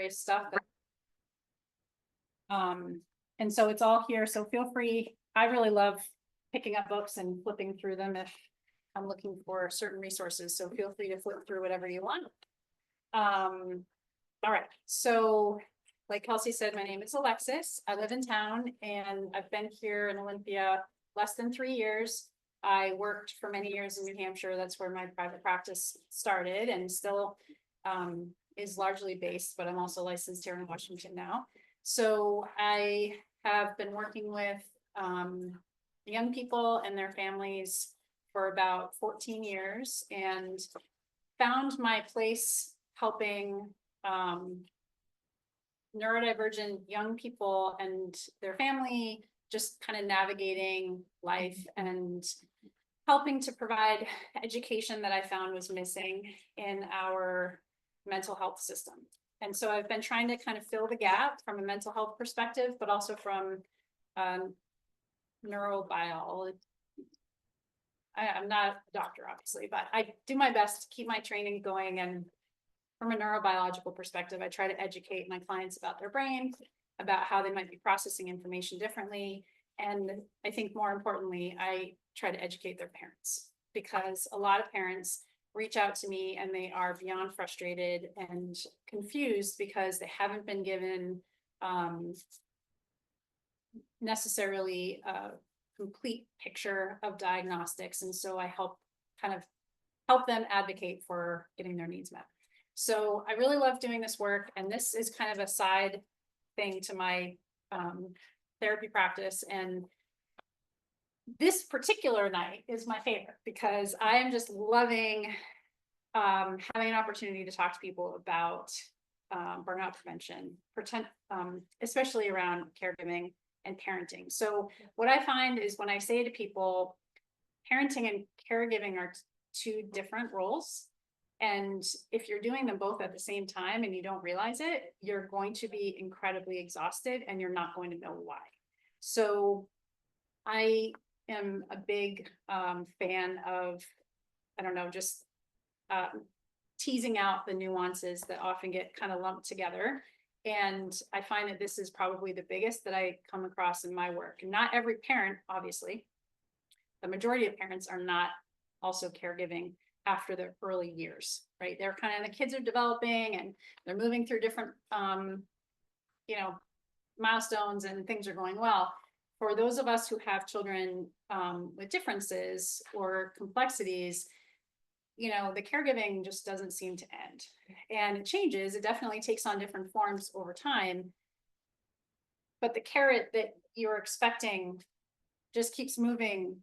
stuff. And so it's all here, so feel free. I really love picking up books and flipping through them if I'm looking for certain resources, so feel free to flip through whatever you want. All right, so like Kelsey said, my name is Alexis. I live in town and I've been here in Olympia less than 3 years. I worked for many years in New Hampshire. That's where my private practice started and still is largely based, but I'm also licensed here in Washington now. So I have been working with young people and their families for about 14 years and found my place helping neurodivergent young people and their family just kind of navigating life and helping to provide education that I found was missing in our mental health system. And so I've been trying to kind of fill the gap from a mental health perspective, but also from neurobiology. I'm not a doctor, obviously, but I do my best to keep my training going. And from a neurobiological perspective, I try to educate my clients about their brain, about how they might be processing information differently. And I think more importantly, I try to educate their parents, because a lot of parents reach out to me and they are beyond frustrated and confused because they haven't been given necessarily a complete picture of diagnostics. And so I help them advocate for getting their needs met. So I really love doing this work. And this is kind of a side thing to my therapy practice. And this particular night is my favorite because I am just loving having an opportunity to talk to people about burnout prevention, especially around caregiving and parenting. So what I find is when I say to people, parenting and caregiving are two different roles. And if you're doing them both at the same time and you don't realize it, you're going to be incredibly exhausted and you're not going to know why. So I am a big fan of, I don't know, just teasing out the nuances that often get kind of lumped together. And I find that this is probably the biggest that I come across in my work. And not every parent, obviously, the majority of parents are not also caregiving after their early years, right? They're kind of, the kids are developing and they're moving through different, milestones and things are going well. For those of us who have children with differences or complexities, the caregiving just doesn't seem to end. And it changes. It definitely takes on different forms over time. But the carrot that you're expecting just keeps moving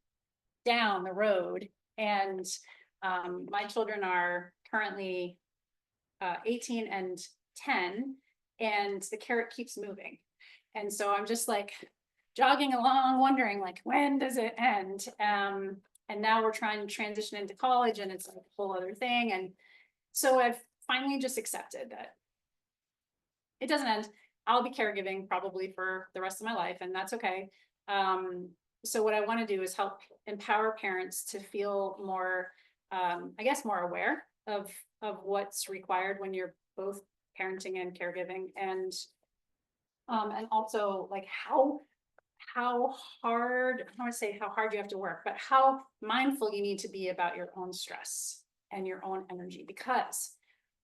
down the road. And my children are currently 18 and 10, and the carrot keeps moving. And so I'm just like jogging along, wondering like, when does it end? And now we're trying to transition into college and it's like a whole other thing. And so I've finally just accepted that it doesn't end. I'll be caregiving probably for the rest of my life, and that's okay. So what I want to do is help empower parents to feel more, more aware of what's required when you're both parenting and caregiving, and also like how hard, I don't want to say how hard you have to work, but how mindful you need to be about your own stress and your own energy, because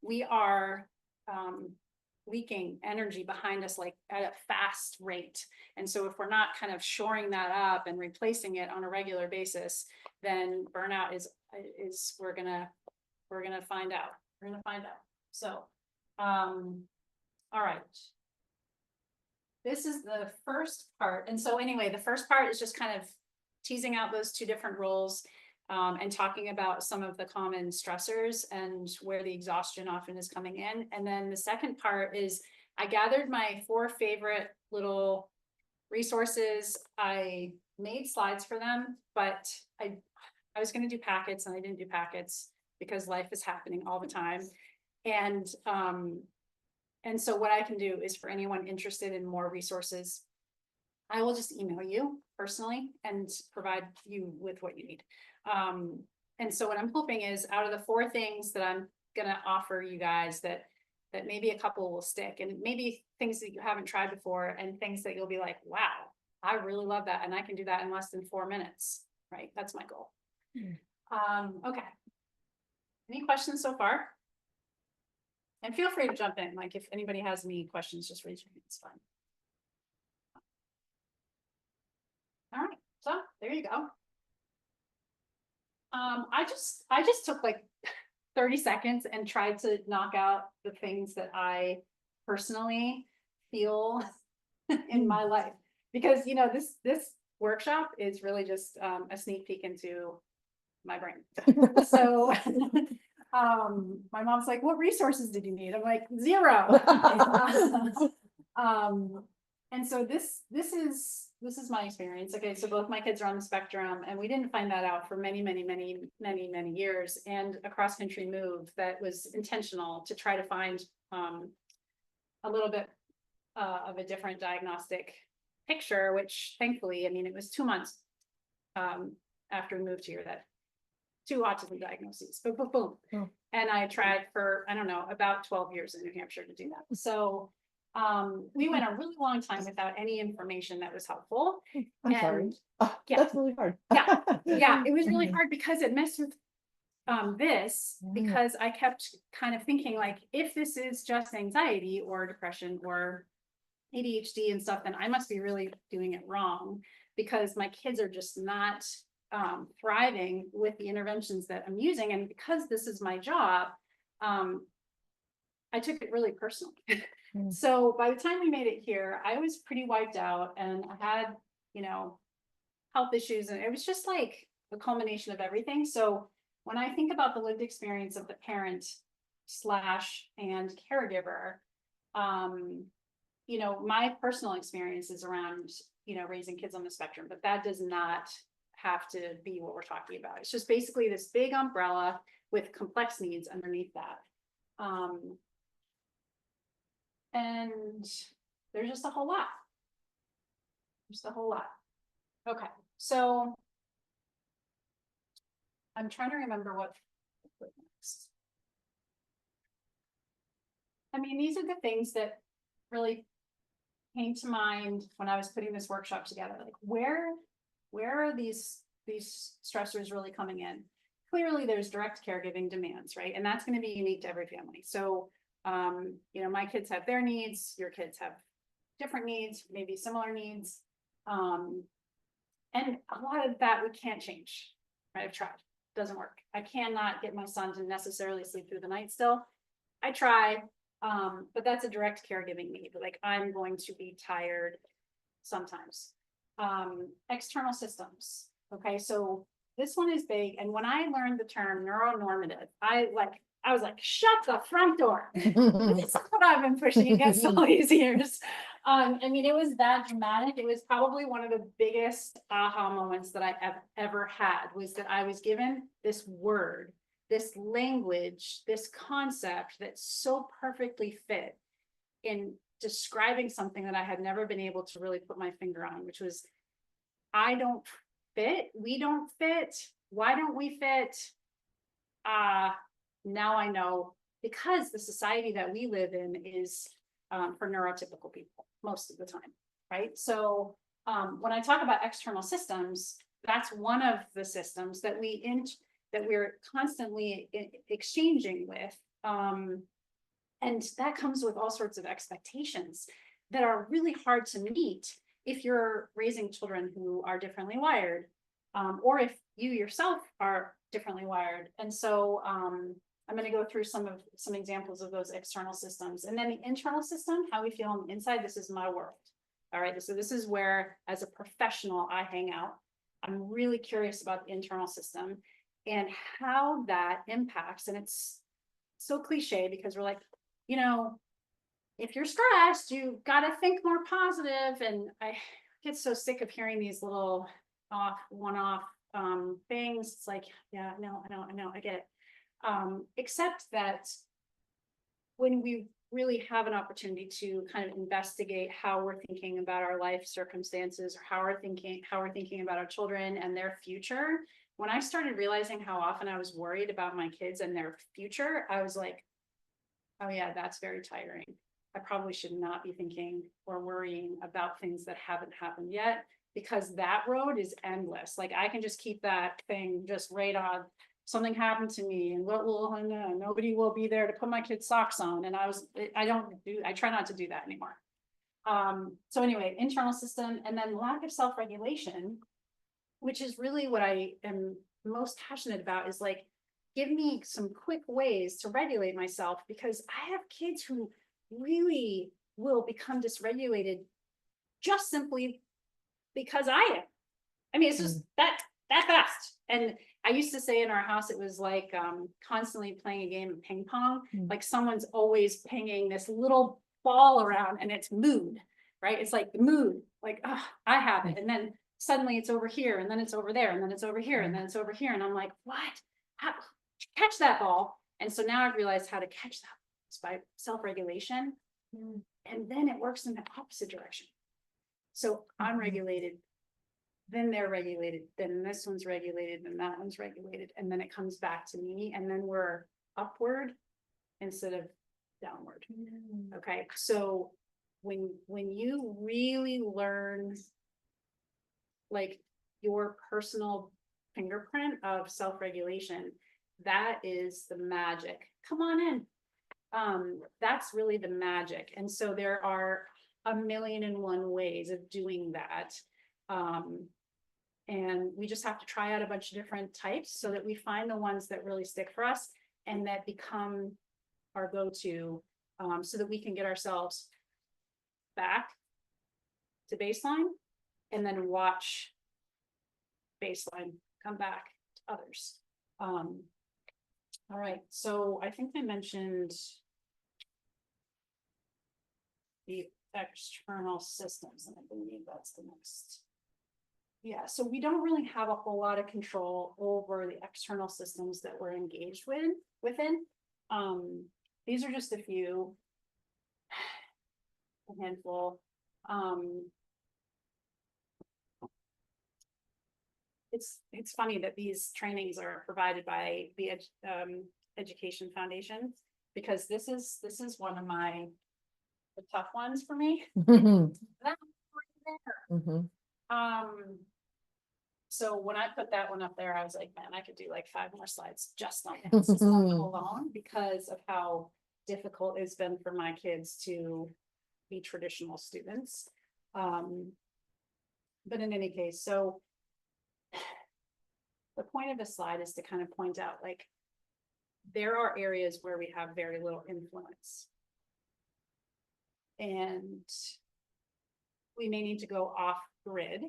we are leaking energy behind us like at a fast rate. And so if we're not kind of shoring that up and replacing it on a regular basis, then burnout is we're gonna find out. We're gonna find out. So all right. This is the first part. And so anyway, the first part is just kind of teasing out those two different roles and talking about some of the common stressors and where the exhaustion often is coming in. And then the second part is I gathered my 4 favorite little resources. I made slides for them, but I was going to do packets and I didn't do packets because life is happening all the time. And so what I can do is, for anyone interested in more resources, I will just email you personally and provide you with what you need. And so what I'm hoping is, out of the 4 things that I'm going to offer you guys that that maybe a couple will stick, and maybe things that you haven't tried before and things that you'll be like, wow, I really love that. And I can do that in less than 4 minutes, right? That's my goal. Okay. Any questions so far? And feel free to jump in. Like if anybody has any questions, just raise your hand. It's fine. All right. So there you go. I just took like 30 seconds and tried to knock out the things that I personally feel in my life, because you know this workshop is really just a sneak peek into my brain. So my mom's like, what resources did you need? I'm like, 0. And so this is my experience. Okay, so both my kids are on the spectrum, and we didn't find that out for many years. And a cross country move that was intentional to try to find a little bit of a different diagnostic picture, which thankfully, I mean, it was 2 months after we moved here that 2 autism diagnoses, boom, boom, boom. Oh. And I tried for, I don't know, about 12 years in New Hampshire to do that. So we went a really long time without any information that was helpful. I'm sorry. Oh, yeah, that's really hard. Yeah, it was really hard because it messed with this, because I kept kind of thinking like, if this is just anxiety or depression or ADHD and stuff, then I must be really doing it wrong, because my kids are just not thriving with the interventions that I'm using. And because this is my job, I took it really personally. So by the time we made it here, I was pretty wiped out, and I had, you know, health issues, and it was just like a culmination of everything. So when I think about the lived experience of the parent / and caregiver, you know, my personal experience is around, you know, raising kids on the spectrum, but that does not have to be what we're talking about. It's just basically this big umbrella with complex needs underneath that. And there's just a whole lot. Just a whole lot. Okay, so I'm trying to remember what next. I mean, these are the things that really came to mind when I was putting this workshop together. Like, where are these stressors really coming in? Clearly, there's direct caregiving demands, right? And that's going to be unique to every family. So, you know, my kids have their needs, your kids have different needs, maybe similar needs. And a lot of that we can't change, right? I've tried, doesn't work. I cannot get my son to necessarily sleep through the night still. I try, but that's a direct caregiving need. Like, I'm going to be tired sometimes. External systems. Okay, so this one is big. And when I learned the term neuronormative, I was like, shut the front door. This is what I've been pushing against all these years. I mean, it was that dramatic. It was probably one of the biggest aha moments that I ever had, was that I was given this word, this language, this concept that so perfectly fit in describing something that I had never been able to really put my finger on, which was, I don't fit, we don't fit, why don't we fit? Now I know, because the society that we live in is for neurotypical people most of the time, right? So when I talk about external systems, that's one of the systems that we're constantly exchanging with. And that comes with all sorts of expectations that are really hard to meet if you're raising children who are differently wired, or if you yourself are differently wired. And so I'm going to go through some examples of those external systems. And then the internal system, how we feel on the inside, this is my world. All right, so this is where, as a professional, I hang out. I'm really curious about the internal system and how that impacts. And it's so cliche, because we're like, you know, if you're stressed, you got to think more positive. And I get so sick of hearing these little one-off things. It's like, yeah, I know, I get it. Except that when we really have an opportunity to kind of investigate how we're thinking about our life circumstances, or how we're thinking about our children and their future, when I started realizing how often I was worried about my kids and their future, I was like, Oh yeah, that's very tiring. I probably should not be thinking or worrying about things that haven't happened yet, because that road is endless. Like I can just keep that thing just right on. Something happened to me and what will I know? Nobody will be there to put my kids' socks on. And I try not to do that anymore. So anyway, internal system, and then lack of self-regulation, which is really what I am most passionate about, is like, give me some quick ways to regulate myself, because I have kids who really will become dysregulated just simply because I am. I mean, it's just that fast. And I used to say in our house, it was like constantly playing a game of ping pong. Like someone's always pinging this little ball around, and it's mood, right? It's like the mood, like, oh, I have it. And then suddenly it's over here, and then it's over there, and then it's over here, and then it's over here. And I'm like, what? How catch that ball? And so now I've realized how to catch that. It's by self-regulation. And then it works in the opposite direction. So I'm regulated, then they're regulated, then this one's regulated, and that one's regulated, and then it comes back to me, and then we're upward instead of downward. Okay, so when you really learn like your personal fingerprint of self-regulation, that is the magic. Come on in. That's really the magic. And so there are 1,000,001 ways of doing that. And we just have to try out a bunch of different types so that we find the ones that really stick for us and that become our go-to, so that we can get ourselves back to baseline and then watch baseline come back to others. All right, so I think I mentioned the external systems, and I believe that's the next. Yeah, so we don't really have a whole lot of control over the external systems that we're engaged within. These are just a few, a handful. It's funny that these trainings are provided by the Education Foundation, because this is one of the tough ones for me. That right there. So when I put that one up there, I was like, man, I could do like 5 more slides just on this alone, because of how difficult it's been for my kids to be traditional students. But in any case, so the point of this slide is to kind of point out, like, there are areas where we have very little influence. And we may need to go off grid,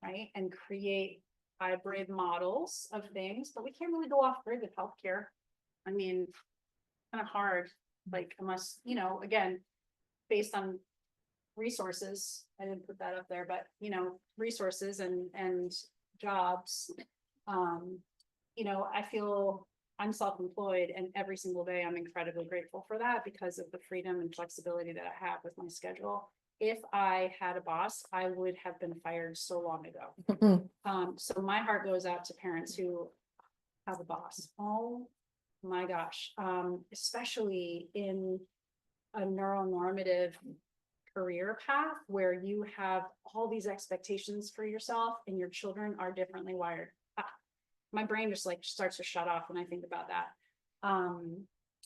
right? And create hybrid models of things, but we can't really go off grid with healthcare. I mean, kind of hard, like, unless, you know, again, based on resources, I didn't put that up there, but, you know, resources and jobs. You know, I feel I'm self-employed, and every single day I'm incredibly grateful for that, because of the freedom and flexibility that I have with my schedule. If I had a boss, I would have been fired so long ago. So my heart goes out to parents who have a boss. Oh my gosh. Especially in a neuronormative career path where you have all these expectations for yourself and your children are differently wired. My brain just like starts to shut off when I think about that.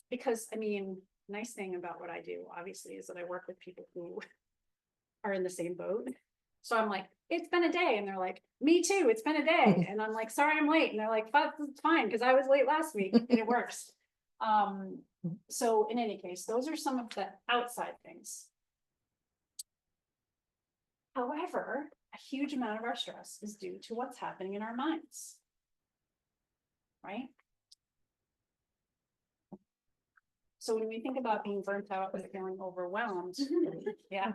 Because I mean, nice thing about what I do, obviously, is that I work with people who are in the same boat. So I'm like, it's been a day. And they're like, me too, it's been a day. And I'm like, sorry, I'm late. And they're like, it's fine, because I was late last week, and it works. So in any case, those are some of the outside things. However, a huge amount of our stress is due to what's happening in our minds. Right? So when we think about being burnt out and feeling overwhelmed, yeah.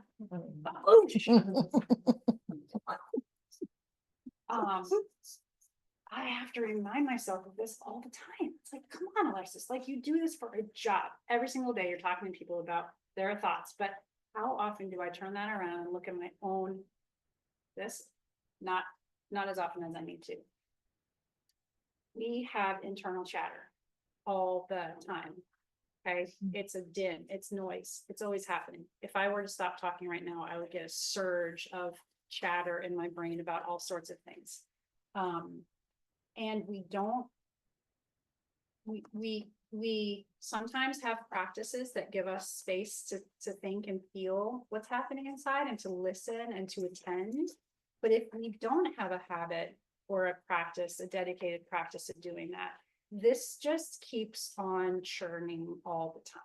I have to remind myself of this all the time. It's like, come on, Alexis, like, you do this for a job. Every single day you're talking to people about their thoughts, but how often do I turn that around and look at my own this? Not as often as I need to. We have internal chatter all the time. Okay, it's a din, it's noise, it's always happening. If I were to stop talking right now, I would get a surge of chatter in my brain about all sorts of things. And we don't. We sometimes have practices that give us space to think and feel what's happening inside and to listen and to attend. But if we don't have a habit or a practice, a dedicated practice of doing that, this just keeps on churning all the time.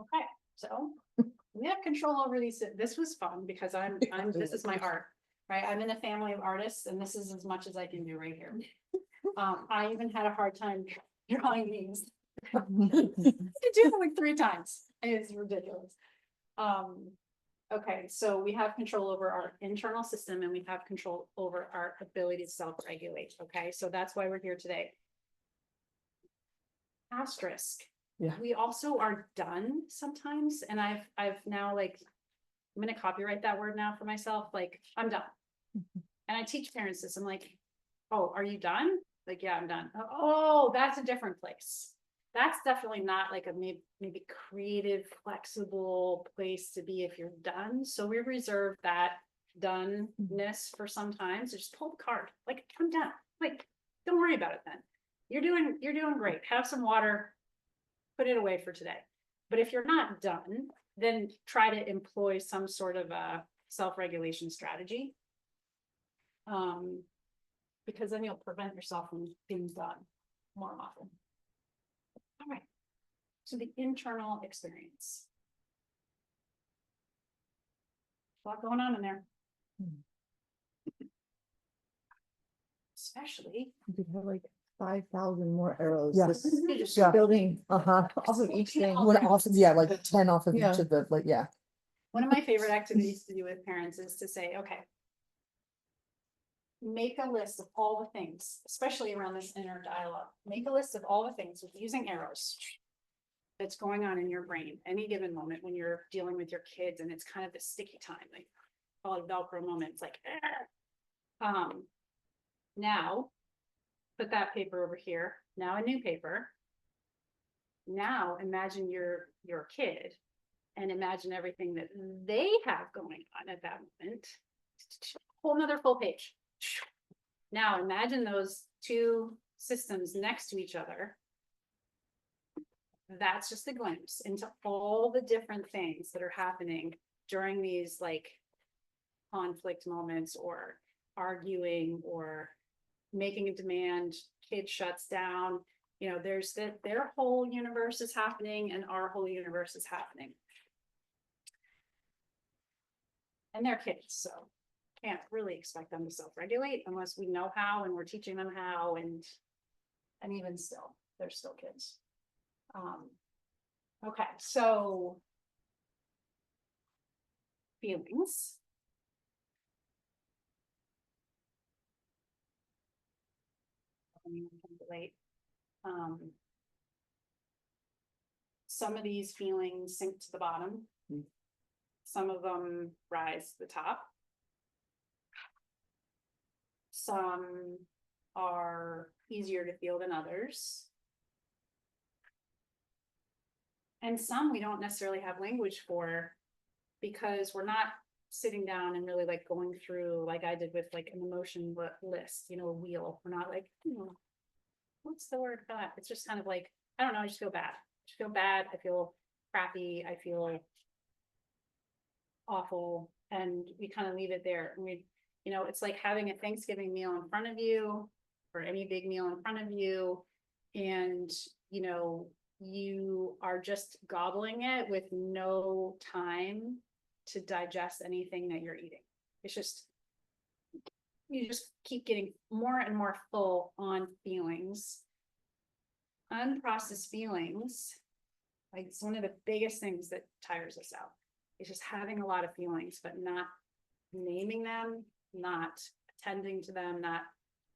Okay, so we have control over these. This was fun because this is my art, right? I'm in a family of artists and this is as much as I can do right here. I even had a hard time drawing these. I do them like 3 times. It's ridiculous. Okay, so we have control over our internal system and we have control over our ability to self-regulate. Okay, so that's why we're here today. Asterisk. Yeah. We also are done sometimes, and I've now, like, I'm gonna copyright that word now for myself. Like, I'm done. And I teach parents this. I'm like, oh, are you done? Like, yeah, I'm done. Oh, that's a different place. That's definitely not like a maybe creative, flexible place to be if you're done. So we reserve that doneness for sometimes. Just pull the card. Like, I'm done. Like, don't worry about it then. You're doing great. Have some water, put it away for today. But if you're not done, then try to employ some sort of a self-regulation strategy. Because then you'll prevent yourself from being done more often. All right, so the internal experience. A lot going on in there. Especially. You could have like 5,000 more arrows. Yeah. This Yeah. building Uh-huh. off of each thing. One off of, yeah, like 10 off of Yeah. each of the, like, yeah. One of my favorite activities to do with parents is to say, okay, make a list of all the things, especially around this inner dialogue. Make a list of all the things with using arrows that's going on in your brain any given moment when you're dealing with your kids and it's kind of the sticky time, like call it Velcro moment. It's like, now put that paper over here. Now a new paper. Now imagine your kid and imagine everything that they have going on at that moment. Whole another full page. Now imagine those 2 systems next to each other. That's just a glimpse into all the different things that are happening during these like conflict moments or arguing or making a demand, kid shuts down. You know, there's their whole universe is happening and our whole universe is happening. And they're kids, so can't really expect them to self-regulate unless we know how and we're teaching them how, and even still, they're still kids. Okay, so feelings. Some of these feelings sink to the bottom. Some of them rise to the top. Some are easier to feel than others. And some we don't necessarily have language for because we're not sitting down and really like going through, like I did with like an emotion list, you know, a wheel. We're not like, what's the word for that? It's just kind of like, I don't know, I just feel bad. I feel crappy. I feel awful. And we kind of leave it there. And we, you know, it's like having a Thanksgiving meal in front of you or any big meal in front of you. And, you know, you are just gobbling it with no time to digest anything that you're eating. It's just, you just keep getting more and more full on feelings. Unprocessed feelings, like it's one of the biggest things that tires us out. It's just having a lot of feelings, but not naming them, not attending to them, not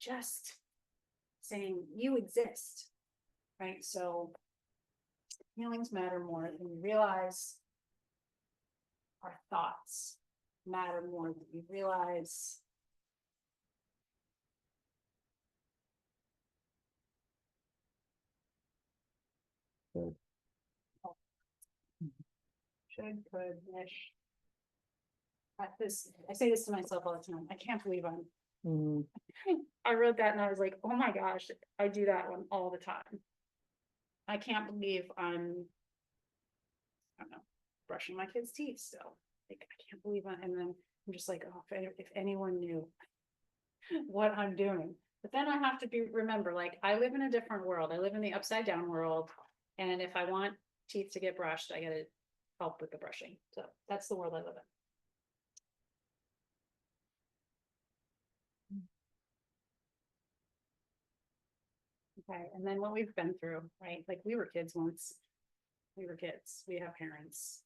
just saying you exist, right? So feelings matter more than we realize. Our thoughts matter more than we realize. Good. Should, could, wish. I say this to myself all the time. I can't believe Mm, I wrote that and I was like, oh my gosh, I do that one all the time. I can't believe I don't know, brushing my kids' teeth still. Like, I can't believe and then I'm just like, oh, if anyone knew what I'm doing. But then I have to remember, like, I live in a different world. I live in the upside down world. And if I want teeth to get brushed, I gotta help with the brushing. So that's the world I live in. Okay, and then what we've been through, right? Like, we were kids once. We were kids. We have parents.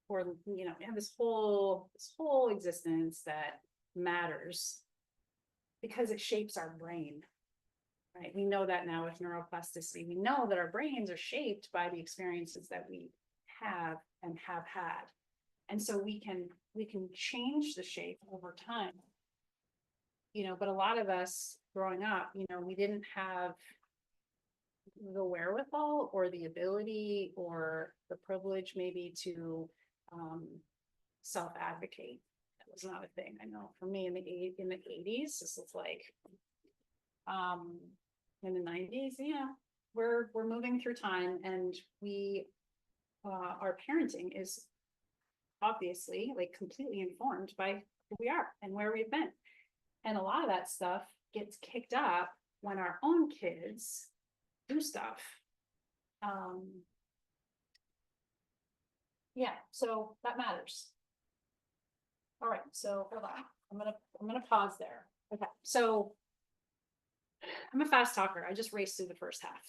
Or, we have this whole existence that matters because it shapes our brain. Right? We know that now with neuroplasticity. We know that our brains are shaped by the experiences that we have and have had. And so we can change the shape over time. But a lot of us growing up, we didn't have the wherewithal or the ability or the privilege maybe to self-advocate. That was not a thing. I know for me in the 80s, this was like in the 90s, we're moving through time, and we our parenting is obviously like completely informed by who we are and where we've been. And a lot of that stuff gets kicked up when our own kids do stuff. Yeah, so that matters. All right, so hold on. I'm gonna pause there. Okay, so I'm a fast talker. I just raced through the first half.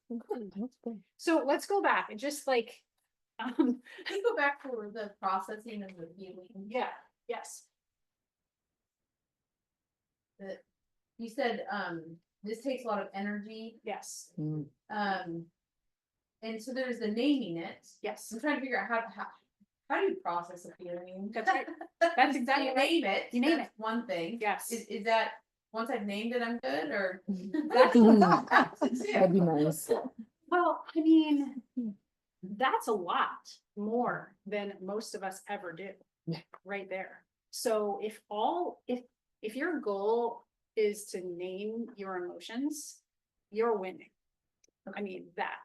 good, that's good. So let's go back and just like, Can you go back for the processing of the feeling? yeah, yes, You said, this takes a lot of energy, yes, Mm, and so there's the naming it. yes. I'm trying to figure out how do you process a feeling? That's right. That's exactly You right. name it. You name that's one thing. Yes. Is that, once I've named it, I'm good, or? That'd be nice. Well, I mean, that's a lot more than most of us ever do. Yeah. Right there. So if your goal is to name your emotions, you're winning. I mean that.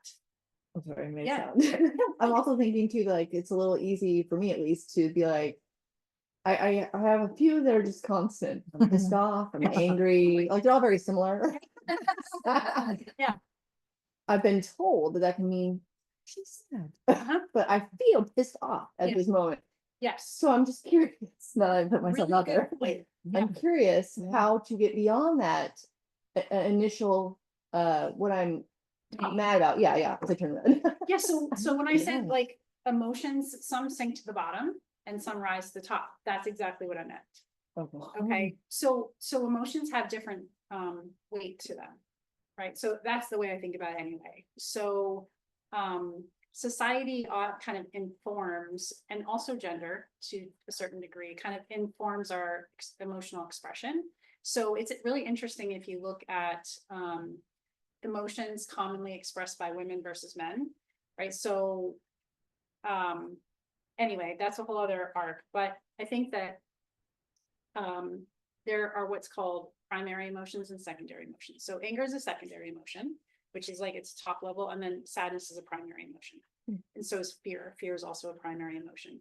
That's what I may Yeah. sound. I'm also thinking too, like, it's a little easy for me at least to be like, I have a few that are just constant. I'm pissed off, I'm angry, like they're all very similar. Yeah. I've been told that that can mean she's sad, Uh-huh. but I feel pissed off at Yeah. this moment. Yes. So I'm just curious, now that I put myself Really out there, good point. Yeah. I'm curious Yeah. how to get beyond that initial, what I'm mad about. Yeah, it's a turn red. Yeah, so when I said Yeah. like emotions, some sink to the bottom and some rise to the top, that's exactly what I meant. Okay, so emotions have different weight to them, right? So that's the way I think about it anyway. So society kind of informs, and also gender to a certain degree, kind of informs our emotional expression. So it's really interesting if you look at emotions commonly expressed by women versus men, right? So anyway, that's a whole other arc, but I think that there are what's called primary emotions and secondary emotions. So anger is a secondary emotion, which is like its top level, and then sadness is a primary emotion. And so is fear. Fear is also a primary emotion.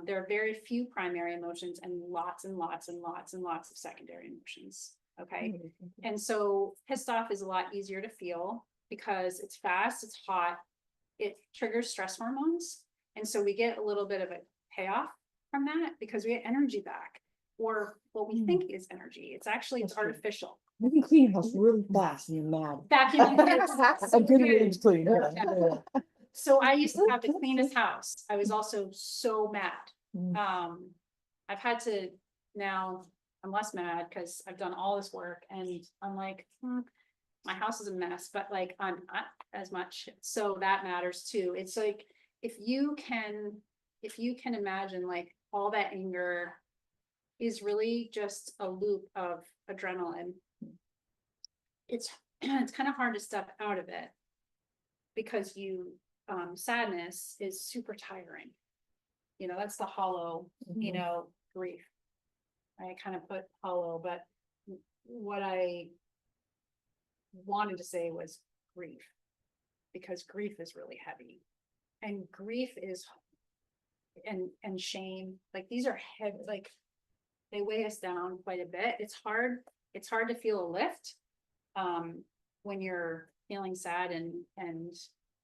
There are very few primary emotions and lots and lots and lots and lots of secondary emotions. Okay. And so pissed off is a lot easier to feel because it's fast, it's hot, it triggers stress hormones. And so we get a little bit of a payoff from that because we get energy back, or what we think is energy. It's artificial. You can clean your house really fast and you're mad. Vacuum. A good rage clean. Yeah. So I used to have the cleanest house. I was also so mad. Mm. I've had to now, I'm less mad because I've done all this work and I'm like, my house is a mess, but like I'm not as much. So that matters too. It's like, if you can imagine like all that anger is really just a loop of adrenaline. It's kind of hard to step out of it. because sadness is super tiring. You know, that's the hollow, you Mhm. know, grief. I kind of put hollow, but what I wanted to say was grief. Because grief is really heavy. And grief is, and shame, like these are heavy, like they weigh us down quite a bit. It's hard to feel a lift when you're feeling sad and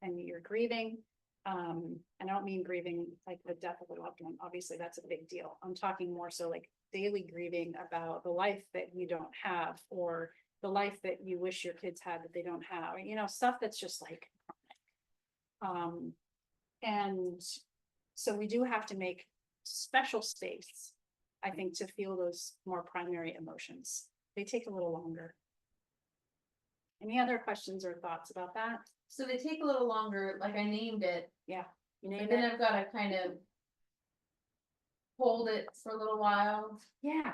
you're grieving. And I don't mean grieving like the death of a loved one. Obviously, that's a big deal. I'm talking more so like daily grieving about the life that you don't have, or the life that you wish your kids had that they don't have. You know, stuff that's just like chronic. And so we do have to make special space, I think, to feel those more primary emotions. They take a little longer. Any other questions or thoughts about that? So they take a little longer, like I named it, You and name then it? I've gotta kind of hold it for a little while. Yeah.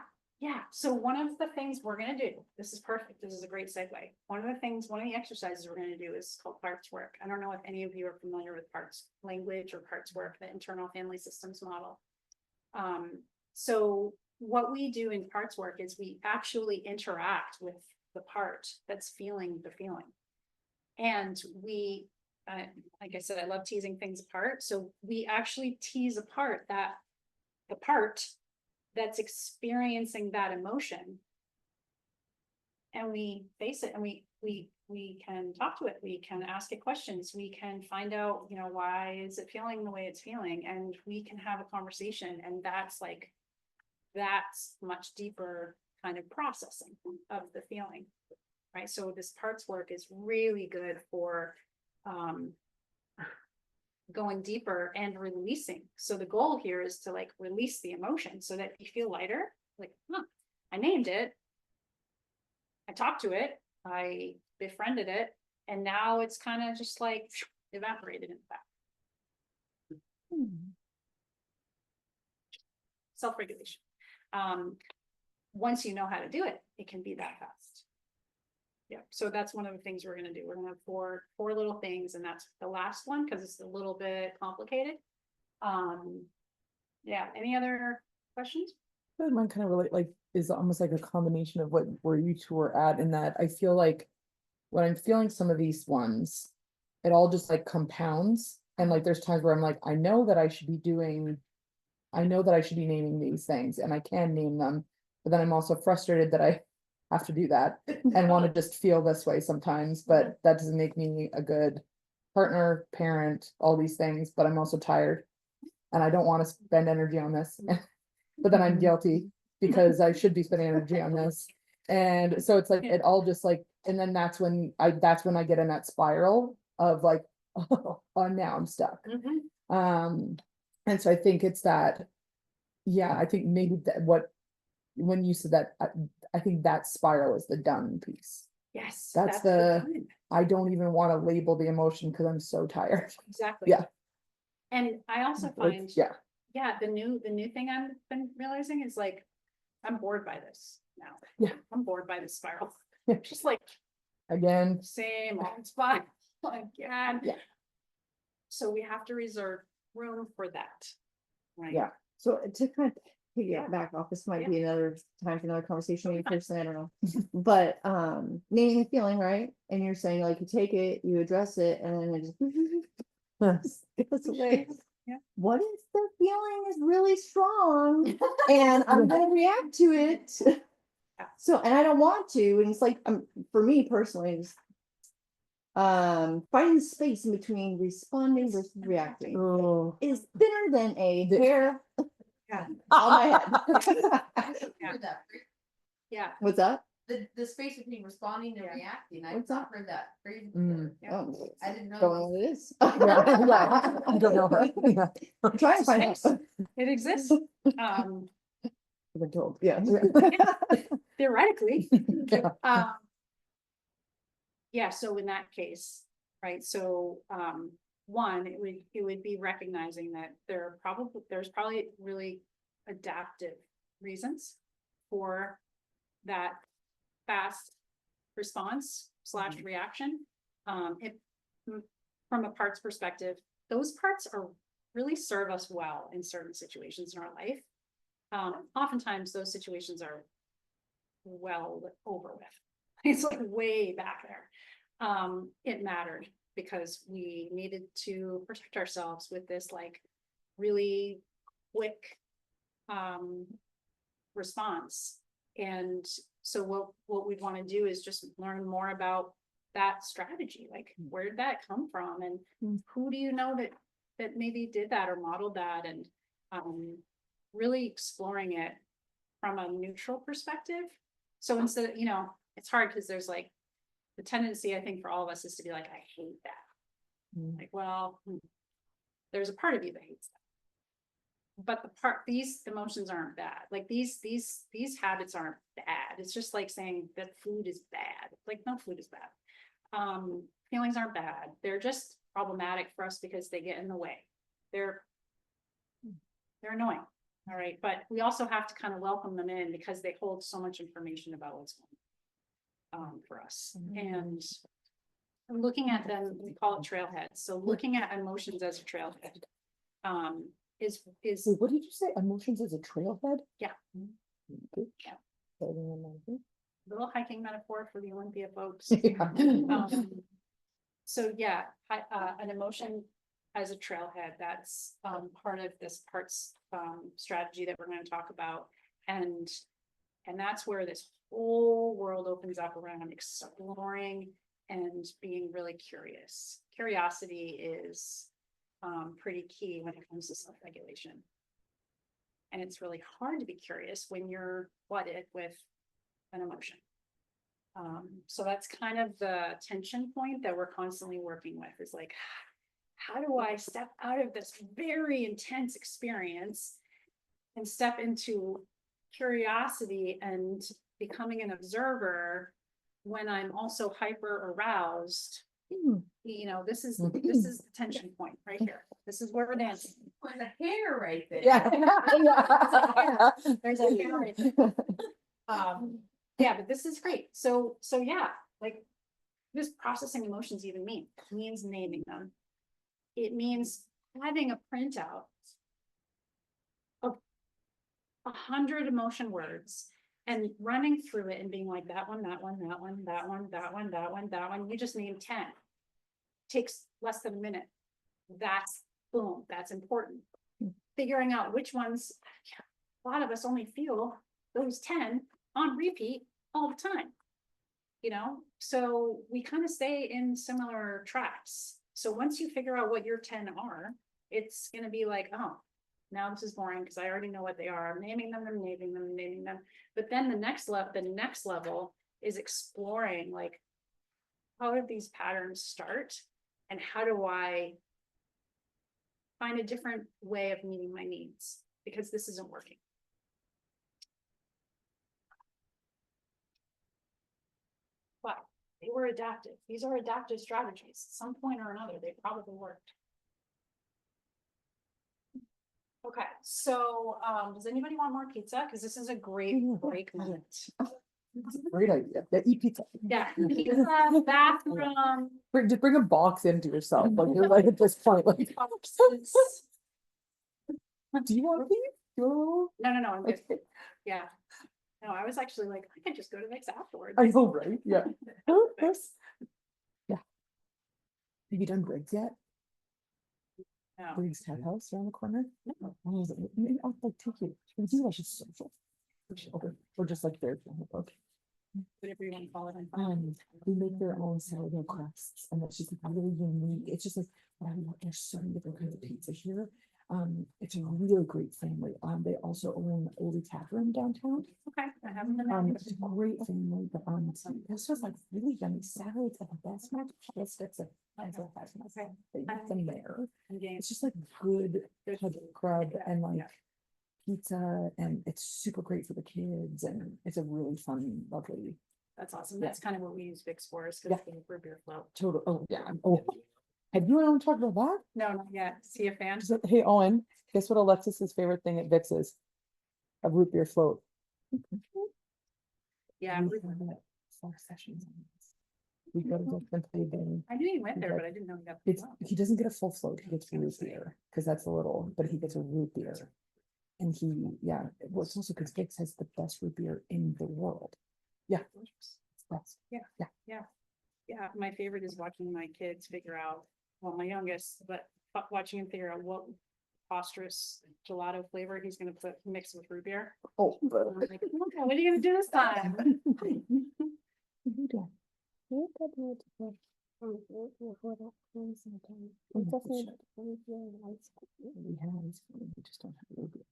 So one of the things we're gonna do, this is perfect, this is a great segue. One of the exercises we're gonna do is called parts work. I don't know if any of you are familiar with parts language or parts work, the internal family systems model. So what we do in parts work is we actually interact with the part that's feeling the feeling. And we, like I said, I love teasing things apart. So we actually tease apart the part that's experiencing that emotion. And we face it, and we can talk to it. We can ask it questions. We can find out, you know, why is it feeling the way it's feeling? And we can have a conversation. And that's much deeper kind of processing of the feeling. Right. So this parts work is really good for going deeper and releasing. So the goal here is to like release the emotion so that you feel lighter. Like, I named it. I talked to it. I befriended it. And now it's kind of just like evaporated in the back. Self-regulation. Once you know how to do it, it can be that fast. Yeah, so that's one of the things we're gonna do. We're gonna have four little things, and that's the last one because it's a little bit complicated. Yeah, any other questions? That mine kind of relate, like, is almost like a combination of where you two are at, in that I feel like when I'm feeling some of these ones, it all just like compounds. And like, there's times where I'm like, I know that I should be naming these things, and I can name them, but then I'm also frustrated that I have to do that and want to just feel this way sometimes, but that doesn't make me a good partner, parent, all these things, but I'm also tired and I don't want to spend energy on this. But then I'm guilty because I should be spending energy on this. And so it's like, it all just like, and then that's when I get in that spiral of like, oh, now I'm stuck. And so I think it's that, yeah, I think maybe that when you said that, I think that spiral is the done piece. Yes. That's the I don't even want to label the emotion because I'm so tired. exactly. Yeah. And I also Like, find, yeah, the new thing I've been realizing is like, I'm bored by this now. Yeah. I'm bored by this spiral. Yeah. Just like again, same old spot again. Yeah. So we have to reserve room for that. Right. Yeah. So to kind of Yeah. piggyback back off, this might Yeah. be another time for another conversation. Okay. Maybe personally, I don't know. But naming the feeling, right? And you're saying like you take it, you address it, and then it just goes away. Yeah. What if the feeling is really strong and I'm gonna react to it? So, and I don't want to, and it's like for me personally, it's finding the space in between responding versus reacting oh, is thinner than a The- hair Yeah. on my head. Yeah. Heard that. Yeah. What's that? The space between responding and Yeah. reacting, I've What's not heard that phrase Mm. before. Yeah. Oh, I didn't know. don't know what it is. yeah, yeah, I don't know her. Yeah. I'm trying to find out. It exists. I've been told, yeah. Theoretically. Yeah. Yeah, so in that case, right, so one, it would be recognizing that there's probably really adaptive reasons for that fast response / reaction. from a parts perspective, those parts are really serve us well in certain situations in our life. Oftentimes those situations are well over with. It's like way back there. It mattered because we needed to protect ourselves with this like really quick response. And so what we'd want to do is just learn more about that strategy. Like, where did that come from? And who do you know that maybe did that or modeled that? And really exploring it from a neutral perspective. So instead of, it's hard because there's like the tendency, I think, for all of us is to be like, I hate that. Like, well, there's a part of you that hates that. But these emotions aren't bad. Like these habits aren't bad. It's just like saying that food is bad. Like, no, food is bad. Feelings aren't bad. They're just problematic for us because they get in the way. They're annoying. All right. But we also have to kind of welcome them in because they hold so much information about what's going on for us. And looking at them, we call it trailheads. So looking at emotions as a trailhead is Wait, what did you say? Emotions as a trailhead? Yeah. Okay. Yeah. Little hiking metaphor for the Olympia folks. Yeah. So yeah, an emotion as a trailhead, that's part of this parts strategy that we're going to talk about. And that's where this whole world opens up around exploring and being really curious. Curiosity is pretty key when it comes to self-regulation. And it's really hard to be curious when you're flooded with an emotion. So that's kind of the tension point that we're constantly working with, is like, how do I step out of this very intense experience and step into curiosity and becoming an observer when I'm also hyper aroused? This is the tension point right here. This is where we're dancing. There's a hair right there. Yeah. There's a hair right there. Yeah, but this is great. So yeah, like, what does processing emotions even mean? It means naming them. It means having a printout of 100 emotion words and running through it and being like, that one, that one, that one, that one, that one, that one, that one. You just named 10. Takes less than a minute. That's boom. That's important. Figuring out which ones, a lot of us only feel those 10 on repeat all the time. So we kind of stay in similar tracks. So once you figure out what your 10 are, it's going to be like, oh, now this is boring because I already know what they are. I'm naming them, naming them. But then the next level is exploring, like, how did these patterns start? And how do I find a different way of meeting my needs? Because this isn't working. But they were adaptive. These are adaptive strategies. At some point or another, they probably worked. Okay, so does anybody want more pizza? Because this is a great break moment. Great idea. Yeah, eat pizza. Yeah, pizza, bathroom. Just bring a box into yourself. Like you're like at this point, like, boxes. do you want these? No, I'm good. Okay. Yeah. No, I was actually like, I could just go to Mix afterwards. I know, right? Yeah. Yeah. Have you done Briggs yet? No. Briggs Tech House around the corner? No. Maybe I'll like take you. Maybe I should social. Okay. Or just like there. Okay. Whatever you want to call it. I'm fine. They make their own sourdough crusts, and that's just like really unique. It's just like, there's so many different kinds of pizza here. It's a really great family. They also own Oldie Tap Room downtown. Okay, I haven't been there. It's a great family, but this was like really yummy salads and the best mashed biscuits and Okay. they get them there. I'm game. It's just like good crud and like pizza, and it's super great for the kids, and it's a really fun, lovely. That's awesome. That's kind of what we use Vicks for, is Yeah. for beer float. Total. Oh yeah. Oh, have you ever talked about that? No, not yet. See a fan? Hey Owen, guess what Alexis's favorite thing at Vic's is? A root beer float. Yeah. We have 4 sessions on this. We go to the Simply Bean. I knew he went there, but I didn't know he got. It's, he doesn't get a full float, he gets root beer, because that's a little, but he gets a root beer. And he, yeah, well, it's also because Vicks has the best root beer in the world. Yeah. It's best. Yeah, my favorite is watching my kids figure out, well, my youngest, but watching him figure out what preposterous gelato flavor he's gonna put mixed with root beer. Oh. I'm like, "Okay, what are you gonna do this time?" We just don't have root beer.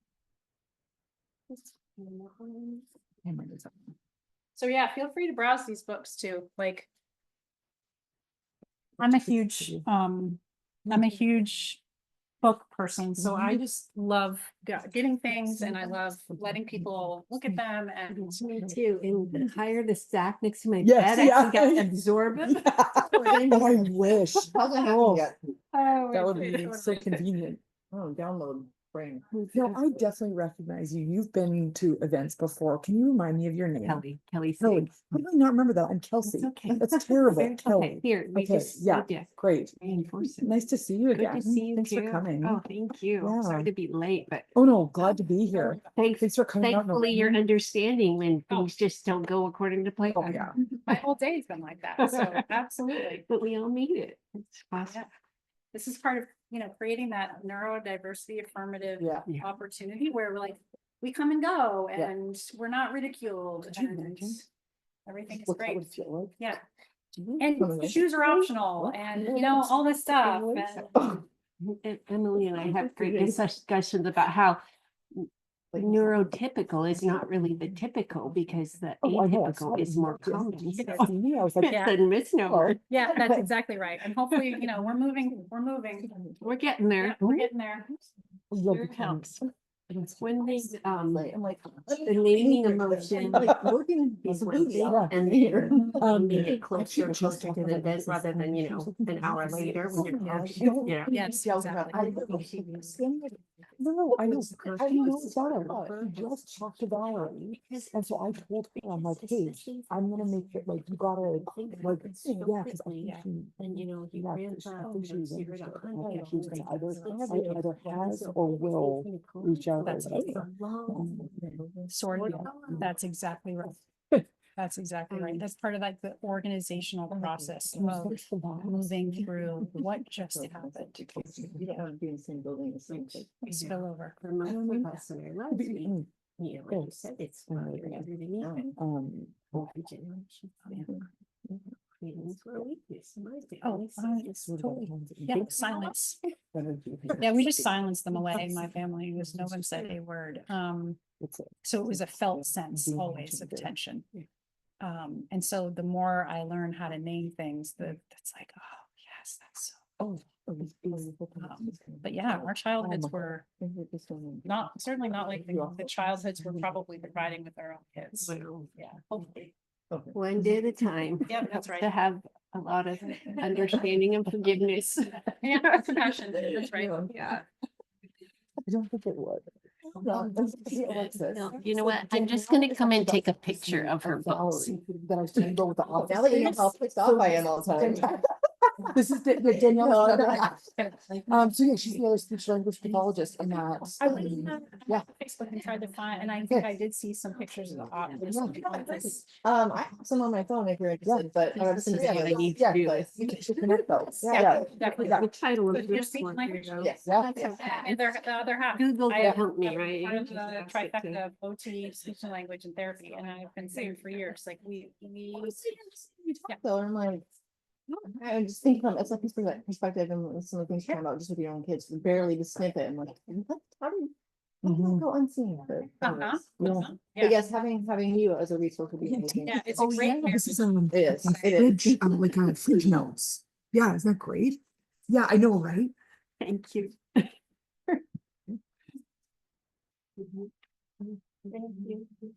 So yeah, feel free to browse these books too, like. I'm a huge book person, so I just love getting things and I love letting people look at them and. Me too, and the higher the stack next to my Yes, bed, I yeah. think I absorb it. Oh, I wish. How's that Oh, happening yet? Oh, that would it's be totally- so convenient. Oh, download brain. No, I definitely recognize you. You've been to events before. Can you remind me of your name? Kelly Kelly. Sings. How do I not remember that? I'm Kelsey. It's okay. That's terrible. Okay, Kelly. here, we Okay, just yeah. need to Great. reinforce it. Nice to see you Good again. to see you Thanks too. for coming. Oh, thank you. Yeah. Sorry to be late, but Oh, no, glad to be here. thanks, Thanks for coming out. in the thankfully you're rain. understanding when Oh. things just don't go according to plan. Oh, yeah. My whole day's been like that, so absolutely. But we all need it. It's awesome. Yeah. This is part of, creating that neurodiversity affirmative Yeah. Yeah. opportunity where we're like, we come and go Yeah. and we're not ridiculed Could you and imagine everything is What that great. would feel like? Yeah, Mhm. and shoes are optional and, all this stuff. and- Emily and I have great discussions about how neurotypical is not really the typical because the Oh, I know, I saw atypical it. is more Yes, common. did you So see me? I was like, Yeah. it's a misnomer. Yeah, that's exactly right. And hopefully, we're moving. We're getting there. Yeah, we're getting there. Sure helps. When they, I'm like. the naming emotion Like working is as a one booty thing, out and here. being it closer and closer to the event rather than, an hour later when you're close. Yeah. Yes, exactly. No, I know, I know about it. We just talked about it. And so I told her, I'm like, hey, I'm gonna make it like, you gotta, like, yeah, cause I think she. And you Yeah, I think she was heard interested. I think she was gonna either has or will reach out. That's or Sort of, that's exactly right. That's exactly right. That's part of like the organizational process of moving through what just happened. You don't want to be in the same building as same place. We spill over. For my professor, last week, like you said, it's everything. Feelings were weakness. Oh, totally. Yeah, silence. Yeah, we just silenced them away. My family was, no one said a word. So it was a felt sense always of tension. And so the more I learn how to name things, that's like, oh, yes, that's so. But yeah, our childhoods were certainly not like the childhoods we're probably providing with our own kids. Well, Yeah, hopefully. one day at a time. Yeah, that's right. To have a lot of understanding and forgiveness. Yeah, compassion, that's right. Yeah. I don't think it would. No, you know what? I'm just gonna come and take a picture of her books. That I've seen go with the office. Now that you know how space. pissed off I am all the time. This is the Danielle. No, So yeah, she's the other speech language pathologist and that. I went on Yeah. Facebook and tried to find, and I think I did see some pictures of the office. I have some on my phone if you're interested, but. This is what I need to Yeah, do. but You should connect those. Yeah, Yeah. definitely. The title But of your this speech one. language. Yes. Yeah. And the other half. Google I can have- help me, I'm right? part of the trifecta of OT, speech and language and therapy, and I've been saying for years, like we. So I'm like. I'm just thinking from it's like perspective and some of the things you're talking about just with your own kids, barely the snippet. I'm like, what? How do you go unseen? But Uh-huh. anyways. Yeah. But yes, having you as a resource would be amazing. Yeah, it's a Oh, great. yeah, this is It is. It is. fridge, like fridge notes. Yeah, isn't that great? Yeah, I know, right? Thank you.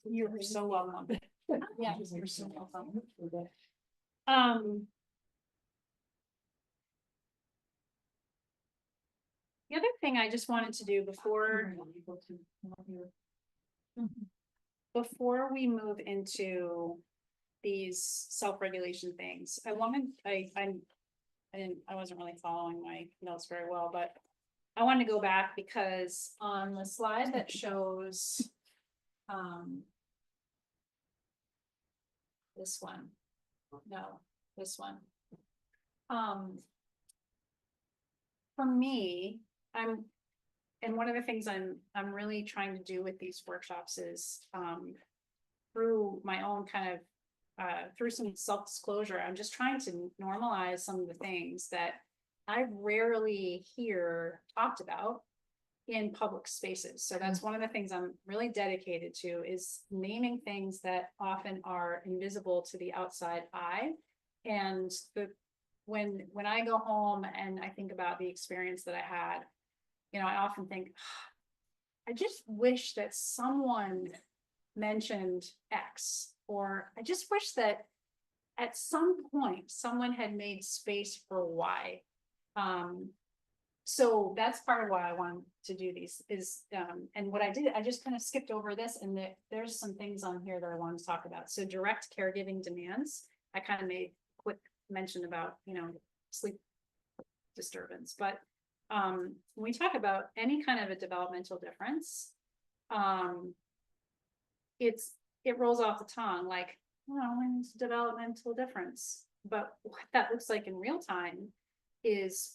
You're so welcome. Yeah, you're so welcome. The other thing I just wanted to do before we move into these self-regulation things. I wasn't really following my notes very well, but I wanted to go back because on the slide that shows, this one, no, this one. For me, and one of the things I'm really trying to do with these workshops is, through my own kind of, through some self-disclosure, I'm just trying to normalize some of the things that I rarely hear talked about in public spaces. So that's one of the things I'm really dedicated to, is naming things that often are invisible to the outside eye. And when I go home and I think about the experience that I had, you know, I often think, I just wish that someone mentioned X, or I just wish that at some point someone had made space for Y. So that's part of why I wanted to do these is, and what I did, I just kind of skipped over this, and there's some things on here that I wanted to talk about. So direct caregiving demands, I kind of made quick mention about, you know, sleep disturbance, but when we talk about any kind of a developmental difference, it rolls off the tongue like, well, it's a developmental difference, but what that looks like in real time is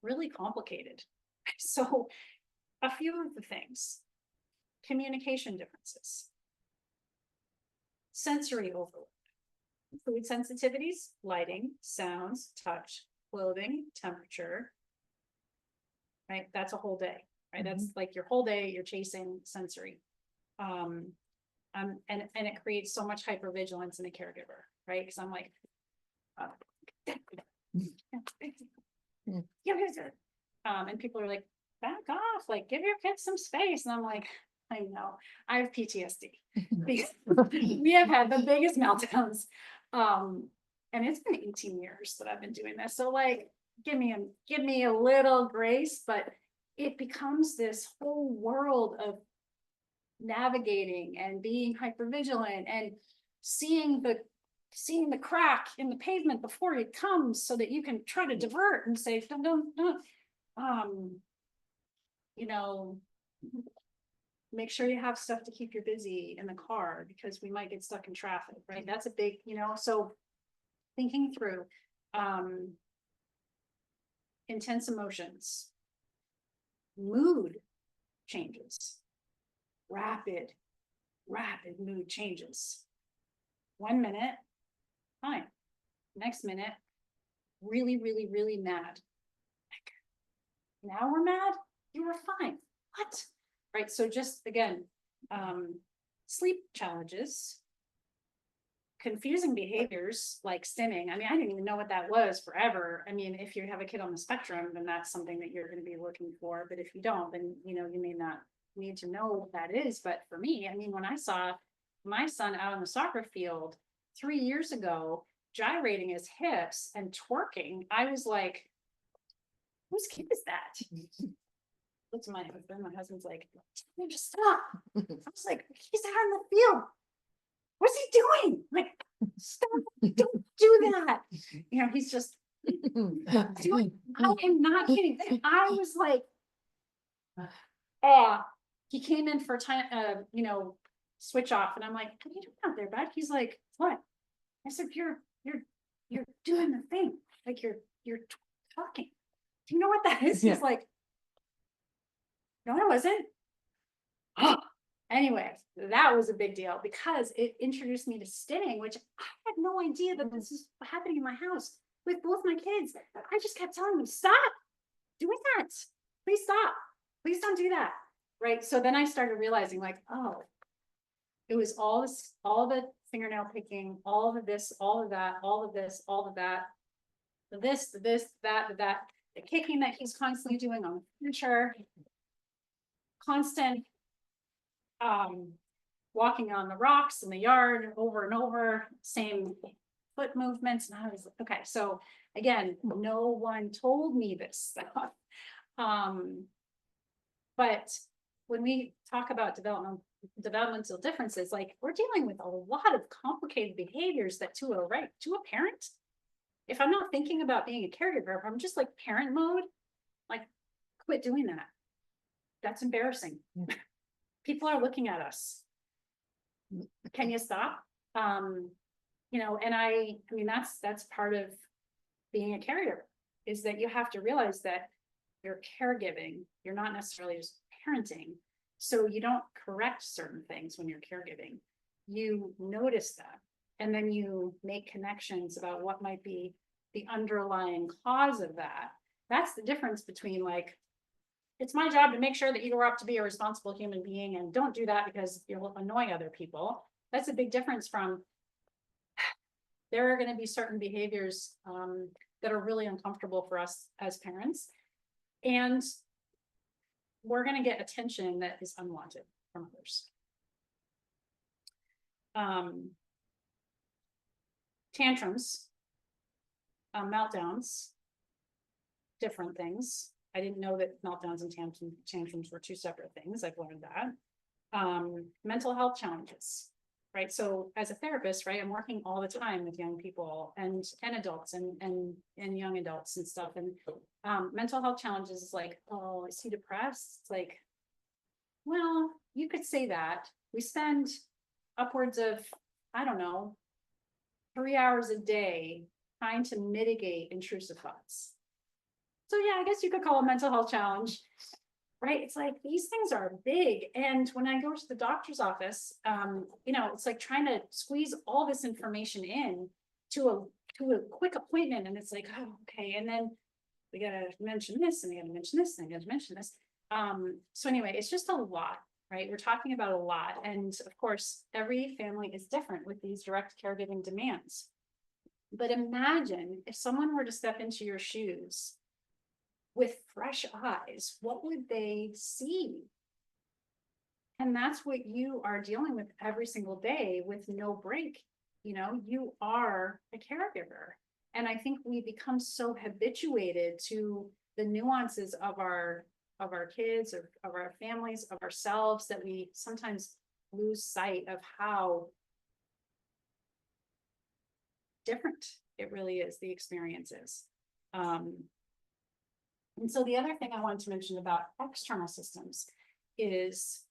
really complicated. So a few of the things: communication differences, sensory overload, food sensitivities, lighting, sounds, touch, clothing, temperature, right? That's a whole day, right? That's like your whole day, you're chasing sensory. And it creates so much hypervigilance in a caregiver, right? Because I'm like, and people are like, back off, like, give your kids some space. And I'm like, I know, I have PTSD because we have had the biggest meltdowns. And it's been 18 years that I've been doing this. So like, give me a little grace, but it becomes this whole world of navigating and being hypervigilant and seeing the crack in the pavement before it comes so that you can try to divert and say, don't, you know, make sure you have stuff to keep you busy in the car because we might get stuck in traffic, right? That's a big, you know, so thinking through, intense emotions, mood changes, rapid mood changes. 1 minute, fine. Next minute, really mad. Like, now we're mad? You were fine. What? Right. So just again, sleep challenges, confusing behaviors like stimming. I mean, I didn't even know what that was forever. I mean, if you have a kid on the spectrum, then that's something that you're going to be looking for. But if you don't, then, you know, you may not need to know what that is. But for me, I mean, when I saw my son out on the soccer field 3 years ago, gyrating his hips and twerking, I was like, whose kid is that? Looked to my husband's like, just stop. I was like, he's out in the field. What's he doing? Like, stop, don't do that. You know, he's just doing, I am not kidding. I was like, he came in for time, you know, switch off, and I'm like, what are you doing out there, bud? He's like, what? I said, you're doing the thing, like you're talking. Do you know what that is? Yeah. He's like, no, I wasn't. Anyway, that was a big deal because it introduced me to stimming, which I had no idea that this is happening in my house with both my kids. I just kept telling them, stop doing that. Please stop. Please don't do that. Right. So then I started realizing, like, oh, it was all this, all the fingernail picking, all of this, all of that, all of this, all of that, that, the kicking that he's constantly doing on the furniture, constant walking on the rocks in the yard over and over, same foot movements. And I was like, okay, so again, no one told me this stuff. But when we talk about developmental differences, like we're dealing with a lot of complicated behaviors that to a parent, if I'm not thinking about being a caregiver, if I'm just like parent mode, like quit doing that. That's embarrassing. Yeah. People are looking at us. Can you stop? You know, and I mean, that's part of being a caregiver, is that you have to realize that you're caregiving, you're not necessarily just parenting. So you don't correct certain things when you're caregiving. You notice that, and then you make connections about what might be the underlying cause of that. That's the difference between like, it's my job to make sure that you grow up to be a responsible human being, and don't do that because you'll annoy other people. That's a big difference from, there are going to be certain behaviors that are really uncomfortable for us as parents. And we're going to get attention that is unwanted from others. Tantrums, meltdowns, different things. I didn't know that meltdowns and tantrums were two separate things. I've learned that. Mental health challenges, right? So as a therapist, right, I'm working all the time with young people and adults and young adults and stuff. And mental health challenges is like, oh, is he depressed? It's like, well, you could say that. We spend upwards of, I don't know, 3 hours a day trying to mitigate intrusive thoughts. So yeah, I guess you could call it a mental health challenge, right? It's like, these things are big. And when I go to the doctor's office, you know, it's like trying to squeeze all this information in to a quick appointment. And it's like, oh, okay. And then we gotta mention this, and we gotta mention this, and we gotta mention this. So anyway, it's just a lot, right? We're talking about a lot. And of course, every family is different with these direct caregiving demands. But imagine if someone were to step into your shoes with fresh eyes, what would they see? And that's what you are dealing with every single day with no break. You know, you are a caregiver. And I think we become so habituated to the nuances of our kids, or of our families, of ourselves, that we sometimes lose sight of how different it really is, the experiences. And so the other thing I wanted to mention about external systems is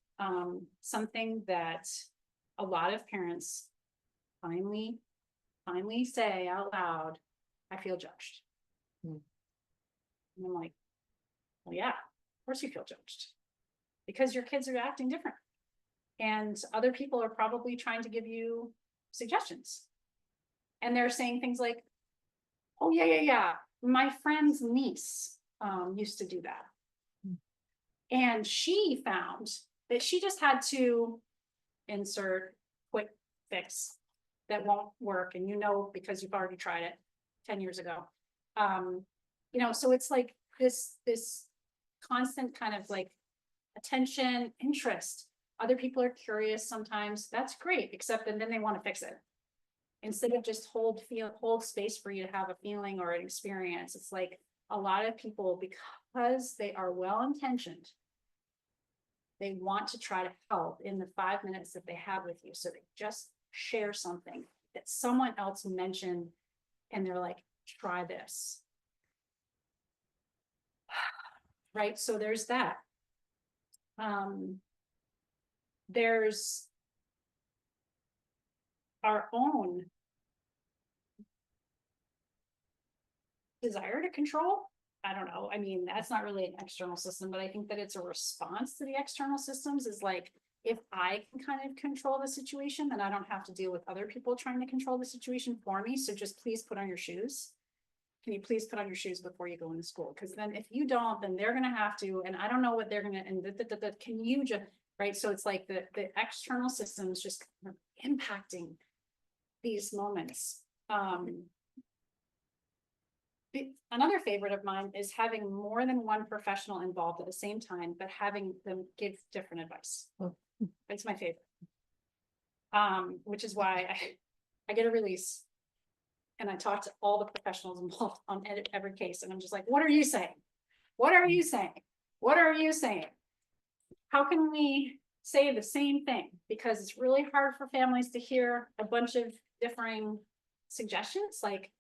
something that a lot of parents finally say out loud, I feel judged. And I'm like, well, yeah, of course you feel judged, because your kids are acting different. And other people are probably trying to give you suggestions. And they're saying things like, oh, yeah, my friend's niece used to do that. And she found that she just had to insert quick fix that won't work. And you know, because you've already tried it 10 years ago. You know, so it's like this constant kind of like attention, interest. Other people are curious sometimes. That's great, except then they want to fix it. Instead of just hold space for you to have a feeling or an experience. It's like a lot of people, because they are well-intentioned, they want to try to help in the 5 minutes that they have with you. So they just share something that someone else mentioned, and they're like, try this. Right, so there's that. There's our own desire to control. I don't know. I mean, that's not really an external system, but I think that it's a response to the external systems. Is like, if I can kind of control the situation, then I don't have to deal with other people trying to control the situation for me. So just please put on your shoes. Can you please put on your shoes before you go into school? Because then if you don't, then they're going to have to, and I don't know what they're going to, and can you just, right? So it's like the external systems just impacting these moments. Another favorite of mine is having more than one professional involved at the same time, but having them give different advice. It's my favorite. Which is why I get a release and I talk to all the professionals involved on every case. And I'm just like, what are you saying? What are you saying? What are you saying? How can we say the same thing, because it's really hard for families to hear a bunch of differing suggestions, like,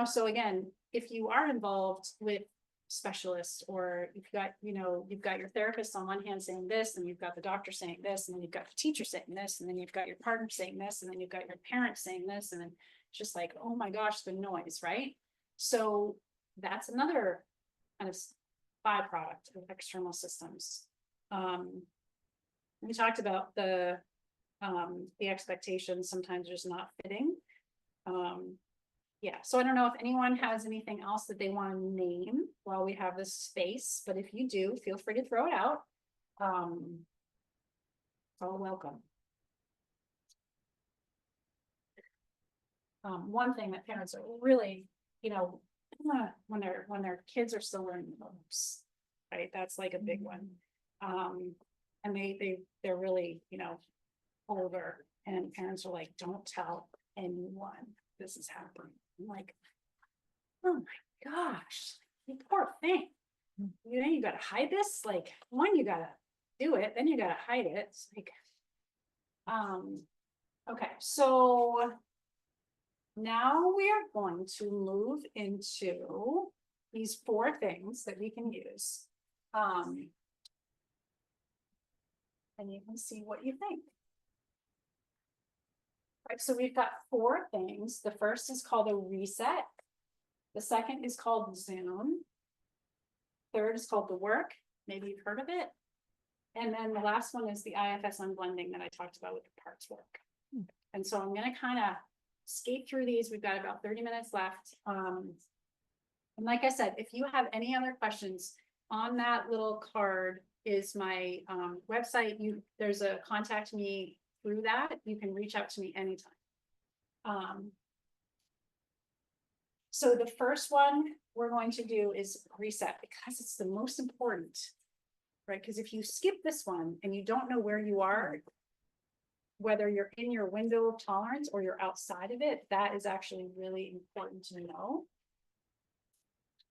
so again, if you are involved with specialists, or you've got, you've got your therapist on one hand saying this, and you've got the doctor saying this, and then you've got the teacher saying this, and then you've got your partner saying this, and then you've got your parents saying this, and then it's just like, oh my gosh, the noise, right? So that's another kind of byproduct of external systems. We talked about the expectations sometimes just not fitting. Yeah, so I don't know if anyone has anything else that they want to name while we have this space, but if you do, feel free to throw it out. All welcome. One thing that parents are really, when their kids are still learning the ropes, right? That's like a big one. And they're really, older, and parents are like, don't tell anyone this is happening. I'm like, oh my gosh, you poor thing. You gotta hide this. Like, one, you gotta do it, then you gotta hide it. It's like, okay, so now we are going to move into these 4 things that we can use. And you can see what you think. Right, so we've got 4 things. The first is called a reset. The second is called Zoom. Third is called the work. Maybe you've heard of it. And then the last one is the IFS unblending that I talked about with the parts work. And so I'm going to kind of skate through these. We've got about 30 minutes left. And like I said, if you have any other questions, on that little card is my website. There's a contact me through that. You can reach out to me anytime. So the first one we're going to do is reset, because it's the most important, right? Because if you skip this one and you don't know where you are, whether you're in your window of tolerance or you're outside of it, that is actually really important to know.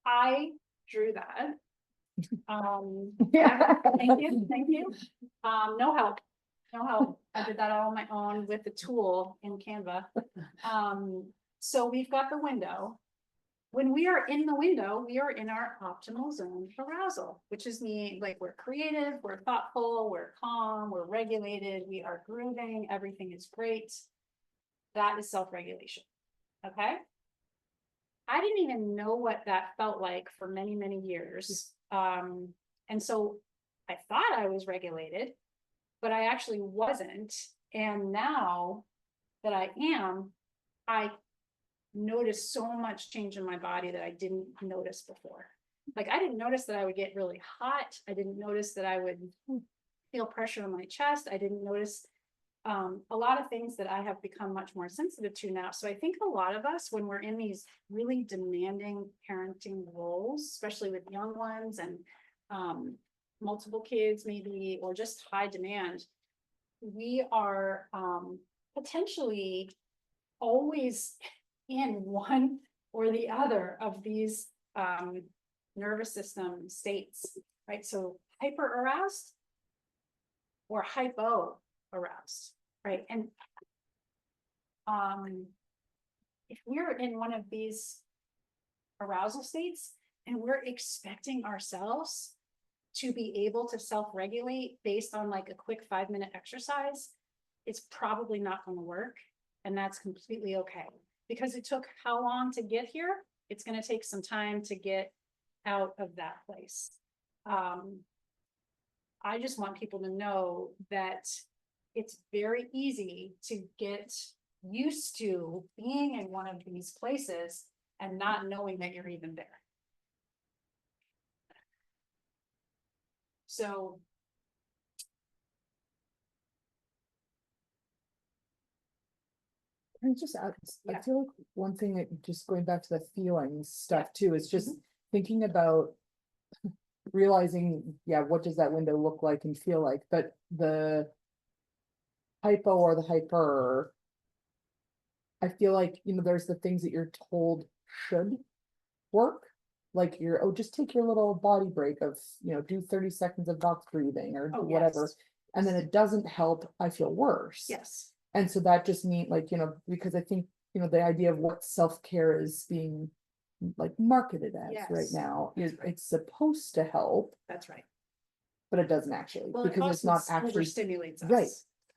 I drew that. Yeah, thank you. No help. I did that all on my own with the tool in Canva. So we've got the window. When we are in the window, we are in our optimal zone of arousal, which is like we're creative, we're thoughtful, we're calm, we're regulated, we are grooving, everything is great. That is self-regulation. Okay. I didn't even know what that felt like for many, many years. And so I thought I was regulated, but I actually wasn't. And now that I am, I notice so much change in my body that I didn't notice before. Like, I didn't notice that I would get really hot. I didn't notice that I would feel pressure on my chest. I didn't notice a lot of things that I have become much more sensitive to now. So I think a lot of us, when we're in these really demanding parenting roles, especially with young ones and multiple kids maybe, or just high demand, we are potentially always in one or the other of these nervous system states, right? So hyper aroused or hypo aroused, right? And if we're in one of these arousal states and we're expecting ourselves to be able to self-regulate based on like a quick 5-minute exercise, it's probably not going to work. And that's completely okay, because it took how long to get here? It's going to take some time to get out of that place. I just want people to know that it's very easy to get used to being in one of these places and not knowing that you're even there. So Can I just add, Yeah. I feel like one thing that, just going back to the feelings stuff too, is just thinking about realizing, what does that window look like and feel like, but the hypo or the hyper, I feel like, there's the things that you're told should work, like your, oh, just take your little body break of, do 30 seconds of box breathing or Oh, whatever. yes. And then it doesn't help, I feel worse. Yes, And so that just means like, because I think, the idea of what self-care is being like marketed as right Yes, now that's is right. it's supposed to help, that's right. but it doesn't actually, Well, it because it's also not actually, overstimulates us. right.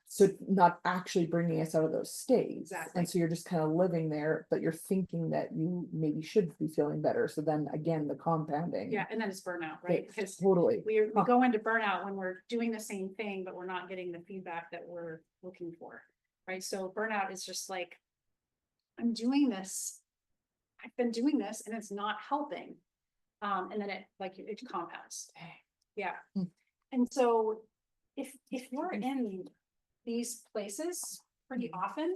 So not actually bringing us out of those states. Exactly. And so you're just kind of living there, but you're thinking that you maybe should be feeling better. So then again, the compounding. Yeah, and then it's burnout, right? Right, Because totally. we Huh. go into burnout when we're doing the same thing, but we're not getting the feedback that we're looking for, right? So burnout is just like, I'm doing this. I've been doing this and it's not helping. And then it compounds. Yeah. Hmm. And so if you're in these places pretty often,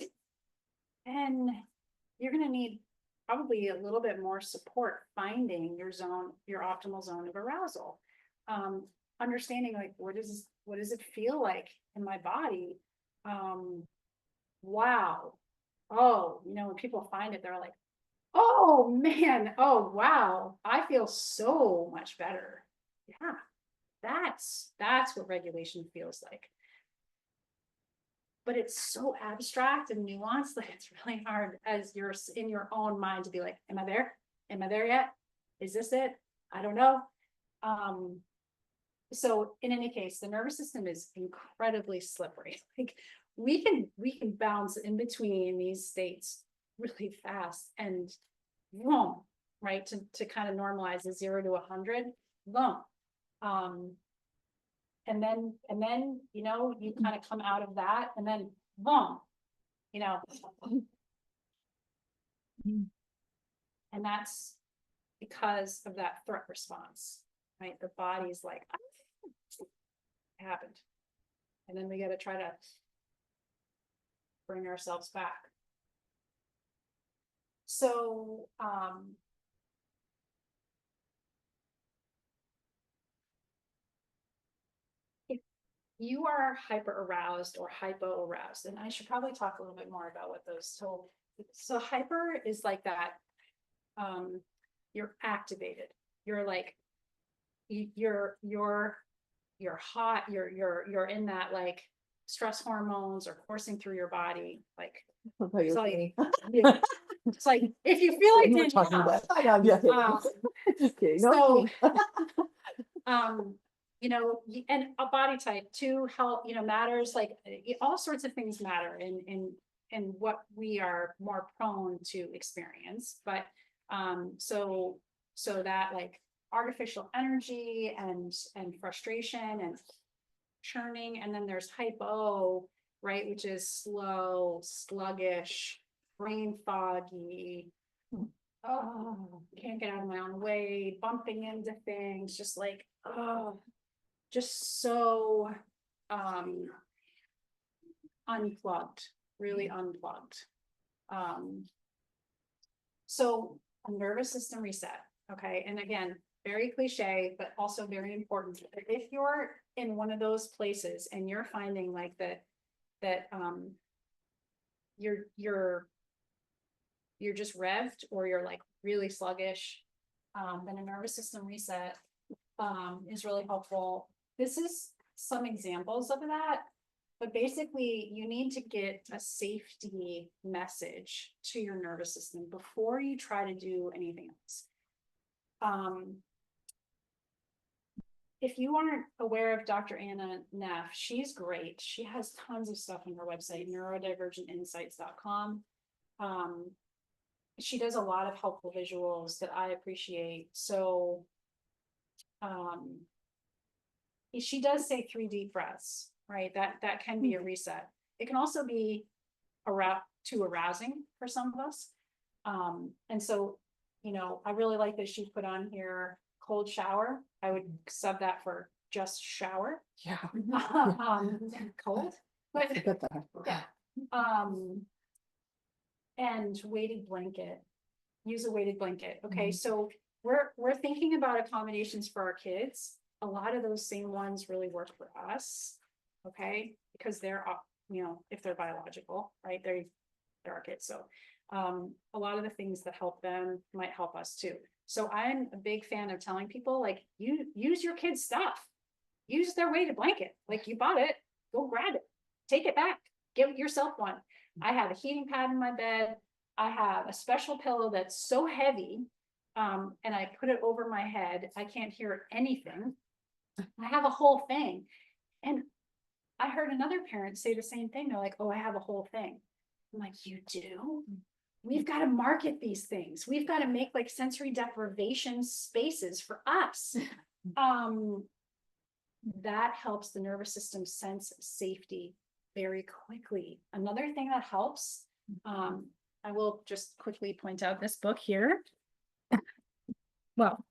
and you're gonna need probably a little bit more support finding your zone, your optimal zone of arousal. Understanding like what does it feel like in my body? Wow. Oh, when people find it, they're like, oh man, oh wow, I feel so much better. Yeah, that's what regulation feels like. But it's so abstract and nuanced that it's really hard as you're in your own mind to be like, am I there? Am I there yet? Is this it? I don't know. So in any case, the nervous system is incredibly slippery. Like we can bounce in between these states really fast and boom, right? To kind of normalize the 0 to 100, boom. And then, you kind of come out of that and then boom, and that's because of that threat response, right? The body's like, "Ah, it happened." And then we got to try to bring ourselves back. So, if you are hyper aroused or hypo aroused, and I should probably talk a little bit more about what those, so hyper is like that, you're activated, you're like, you're hot, you're in that like stress hormones are coursing through your body, like It's so like, it's like if you feel like You were Danielle, talking about- I know, I'm just kidding. um, Just kidding. so- No, and a body type too help, matters, like all sorts of things matter in what we are more prone to experience, but so that like artificial energy and frustration and churning, and then there's hypo, right, which is slow, sluggish, brain foggy. Oh, can't get out of my own way, bumping into things, just like, oh, just so unplugged, really unplugged. So a nervous system reset, okay, and again, very cliche, but also very important. If you're in one of those places and you're finding like that you're just revved or you're like really sluggish, then a nervous system reset is really helpful. This is some examples of that, but basically you need to get a safety message to your nervous system before you try to do anything else. If you aren't aware of Dr. Anna Neff, she's great. She has tons of stuff on her website, neurodivergentinsights.com. She does a lot of helpful visuals that I appreciate. So she does say 3 deep breaths, right? That can be a reset. It can also be too arousing for some of us. And so, I really like that she put on here cold shower. I would sub that for just shower. Yeah. Cold, but Forget that. yeah. And weighted blanket. Use a weighted blanket. Okay, so we're thinking about accommodations for our kids. A lot of those same ones really work for us. Okay, because they're if they're biological, right? They're our kids. So a lot of the things that help them might help us too. So I'm a big fan of telling people, like, you use your kids' stuff. Use their weighted blanket, like you bought it, go grab it, take it back, give yourself one. I have a heating pad in my bed. I have a special pillow that's so heavy. And I put it over my head. I can't hear anything. I have a whole thing. And I heard another parent say the same thing. They're like, oh, I have a whole thing. I'm like, you do? We've got to market these things. We've got to make like sensory deprivation spaces for us. That helps the nervous system sense safety very quickly. Another thing that helps, I will just quickly point out this book here. Well,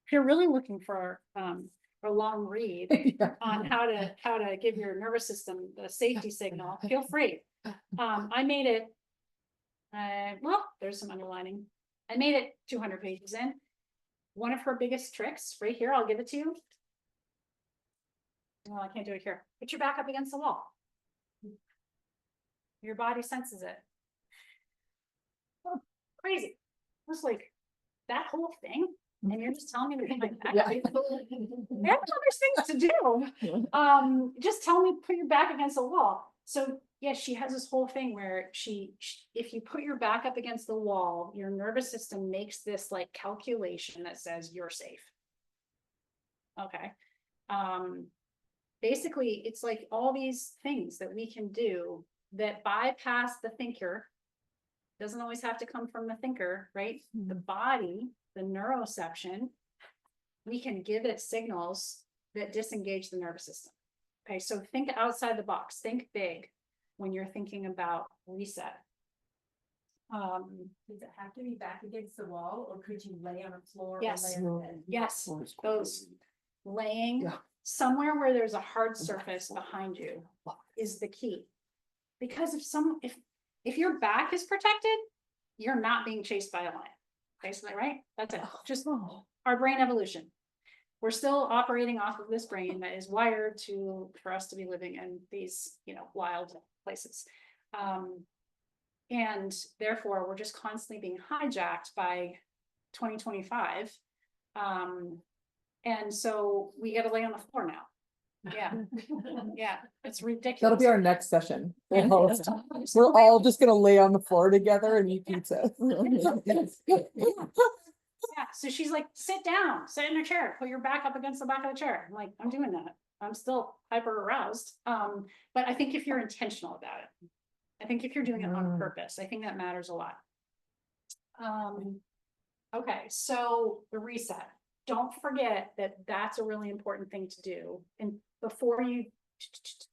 if you're really looking for a long read Yeah. on how to give your nervous system the safety signal, feel free. I made it, well, there's some underlining. I made it 200 pages in. One of her biggest tricks right here, I'll give it to you. Well, I can't do it here. Put your back up against the wall. Your body senses it. Oh, crazy. I was like, that whole thing, and you're just telling me to put my back Yeah. up. I have other things to do. Just tell me, put your back against the wall. So yeah, she has this whole thing where if you put your back up against the wall, your nervous system makes this like calculation that says you're safe. Okay. Basically, it's like all these things that we can do that bypass the thinker. Doesn't always have to come from the thinker, right? The body, the neuroception, we can give it signals that disengage the nervous system. Okay, so think outside the box, think big when you're thinking about reset. Does it have to be back against the wall, or could you lay on a floor? Yes. Or lay on a bed? Yes, those laying Yeah. somewhere where there's a hard surface behind you is the key. Because if your back is protected, you're not being chased by a lion. Basically, right? That's it. Just our brain evolution. We're still operating off of this brain that is wired for us to be living in these, wild places. And therefore, we're just constantly being hijacked by 2025. And so we got to lay on the floor now. Yeah. Yeah. It's ridiculous. That'll be our next session. We're all just gonna lay on the floor together and eat pizza. Yeah. So she's like, sit down, sit in a chair, put your back up against the back of the chair. I'm like, I'm doing that. I'm still hyper aroused. But I think if you're intentional about it, I think if you're doing it on purpose, I think that matters a lot. Okay. So the reset. Don't forget that that's a really important thing to do. And before you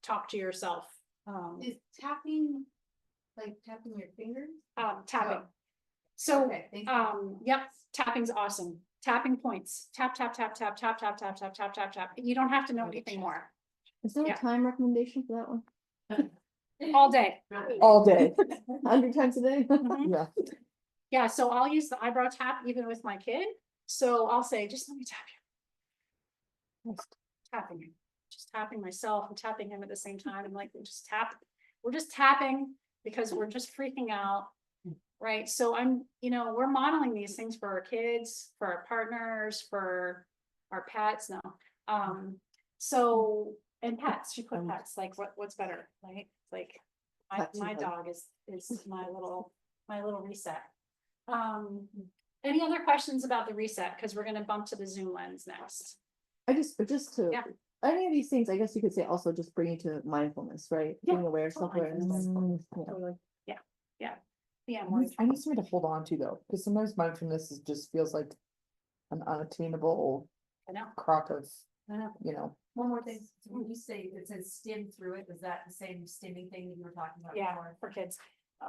talk to yourself, Is tapping, like tapping your fingers? tapping. So, Okay, thank you. yep, tapping's awesome. Tapping points, tap, tap, tap, tap, tap, tap, tap, tap, tap, tap, tap. You don't have to know anything more. Is there Yeah. a time recommendation for that one? All day. All day. 100 times a day? Mhm. Yeah. Yeah, so I'll use the eyebrow tap even with my kid. So I'll say, just let me tap you. Tapping him, just tapping myself and tapping him at the same time. I'm like, we're just tapping because we're just freaking out. Right. So we're modeling these things for our kids, for our partners, for our pets now. So, and pets, she put pets, like what's better, right? Like my dog is my little reset. Any other questions about the reset? Because we're gonna bump to the Zoom lens next. Just to, Yeah. any of these things, I guess you could say also just bring you to mindfulness, right? Yeah, Being aware, totally. self-awareness. Yeah. Totally. Yeah. I need something to hold on to though, because sometimes mindfulness just feels like an unattainable I know. crock of, I know. One more thing, so when you say it says stim through it, is that the same stimming thing that you were talking about Yeah, before? for kids.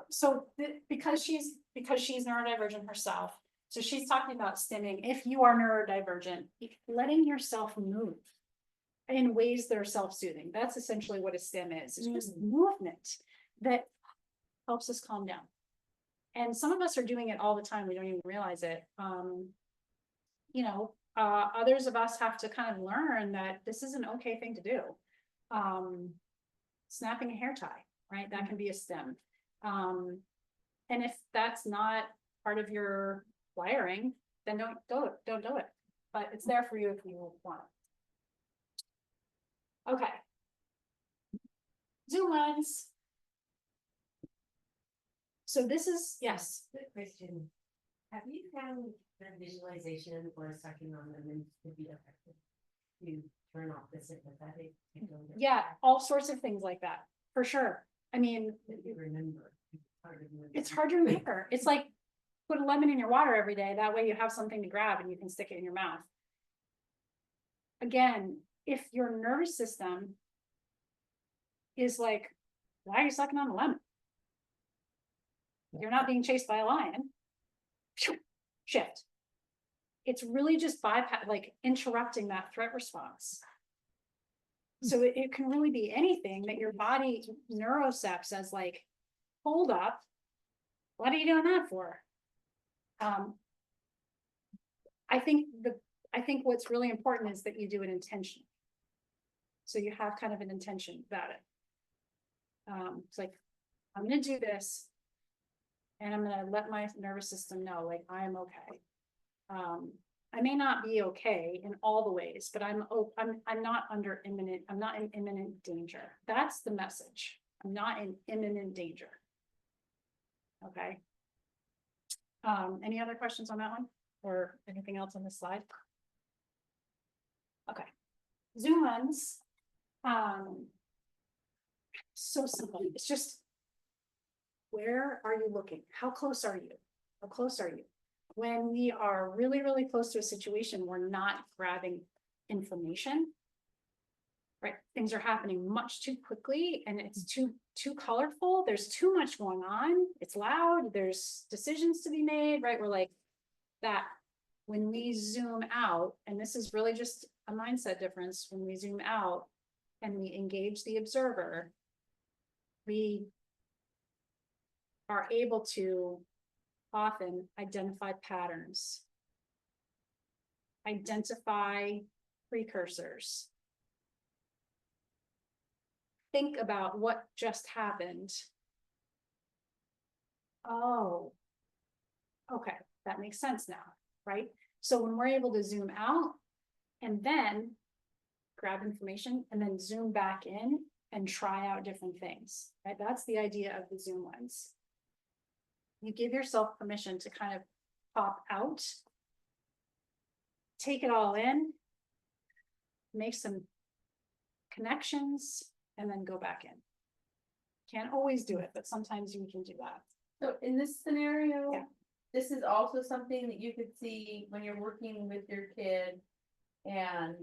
So because she's neurodivergent herself, so she's talking about stimming. If you are neurodivergent, letting yourself move in ways that are self-soothing. That's essentially what a stim is. It's just movement that helps us calm down. And some of us are doing it all the time. We don't even realize it. Others of us have to kind of learn that this is an okay thing to do. Snapping a hair tie, right? That can be a stim. And if that's not part of your wiring, then don't do it, but it's there for you if you want it. Okay. Zoom lens. So this is, yes, Good question. Have you found that visualization or sucking on them and could be effective? You turn off the sympathetic. and go to- yeah, all sorts of things like that, for sure. I mean, You remember. Hard to remember. it's hard to remember. It's like, put a lemon in your water every day. That way you have something to grab and you can stick it in your mouth. Again, if your nervous system is like, why are you sucking on the lemon? You're not being chased by a lion. Shift. It's really just bypass, like interrupting that threat response. So it can really be anything that your body neurocept says like, hold up, what are you doing that for? I think what's really important is that you do it intentionally. So you have kind of an intention about it. It's like, I'm gonna do this. And I'm gonna let my nervous system know, like, I am okay. I may not be okay in all the ways, but I'm not in imminent danger. That's the message. I'm not in imminent danger. Okay. Any other questions on that one or anything else on this slide? Okay. Zoom lens. So simple. It's just, where are you looking? How close are you? How close are you? When we are really, really close to a situation, we're not grabbing information. Right? Things are happening much too quickly and it's too colorful. There's too much going on. It's loud. There's decisions to be made, right? We're like that. When we zoom out, and this is really just a mindset difference, when we zoom out and we engage the observer, we are able to often identify patterns, identify precursors, think about what just happened. Oh, okay, that makes sense now, right? So when we're able to zoom out and then grab information and then zoom back in and try out different things, right? That's the idea of the zoom lens. You give yourself permission to kind of pop out, take it all in, make some connections, and then go back in. Can't always do it, but sometimes you can do that. So in this scenario, Yeah. this is also something that you could see when you're working with your kid and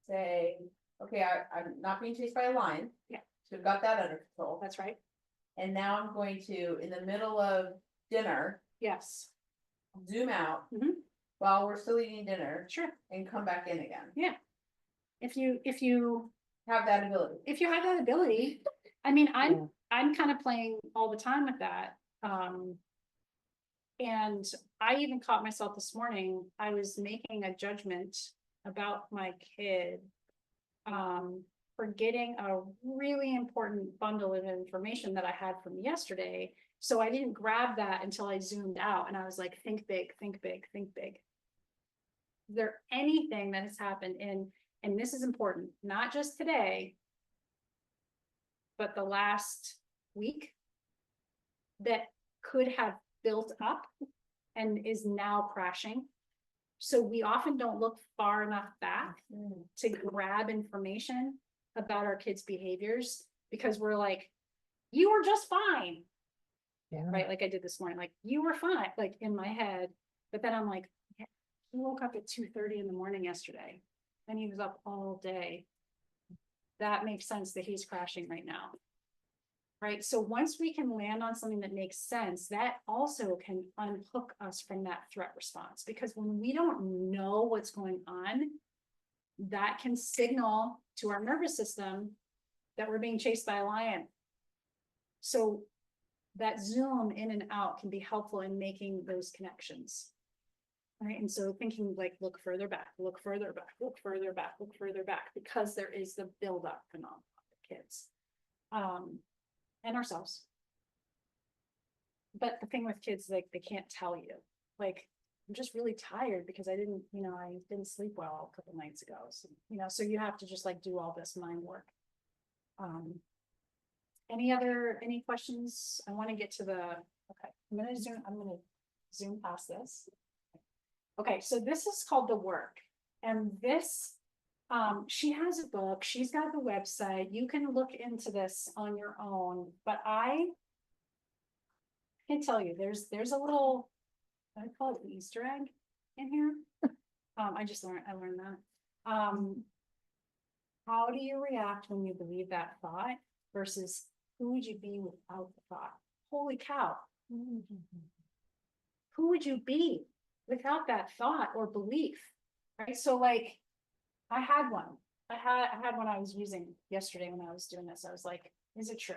say, okay, I'm not being chased by a lion. Yeah. So we've got that under control. That's right. And now I'm going to, in the middle of dinner, Yes, zoom out Mhm. while we're still eating dinner sure. and come back in again. If you Have that ability. have that ability, I mean, Yeah. I'm kind of playing all the time with that. And I even caught myself this morning, I was making a judgment about my kid. Forgetting a really important bundle of information that I had from yesterday. So I didn't grab that until I zoomed out and I was like, think big, think big, think big. Is there anything that has happened and this is important, not just today, but the last week that could have built up and is now crashing? So we often don't look far enough back to grab information about our kids' behaviors because we're like, you were just fine. Yeah. Right? Like I did this morning, like you were fine, like in my head. But then I'm like, yeah, he woke up at 2:30 in the morning yesterday and he was up all day. That makes sense that he's crashing right now. Right? So once we can land on something that makes sense, that also can unhook us from that threat response. Because when we don't know what's going on, that can signal to our nervous system that we're being chased by a lion. So that zoom in and out can be helpful in making those connections. Right. And so thinking like, look further back, look further back, look further back, look further back, because there is the buildup phenomenon with kids. And ourselves. But the thing with kids, like they can't tell you, like I'm just really tired because I didn't, I didn't sleep well a couple nights ago. So, so you have to just like do all this mind work. Any questions? I want to get to okay, I'm gonna zoom past this. Okay, so this is called The Work. And this, she has a book, she's got the website, you can look into this on your own, but I can tell you, there's a little, I call it an Easter egg in here. I learned that. How do you react when you believe that thought versus who would you be without the thought? Holy cow. Who would you be without that thought or belief? Right. So like I had one I was using yesterday when I was doing this. I was like, is it true?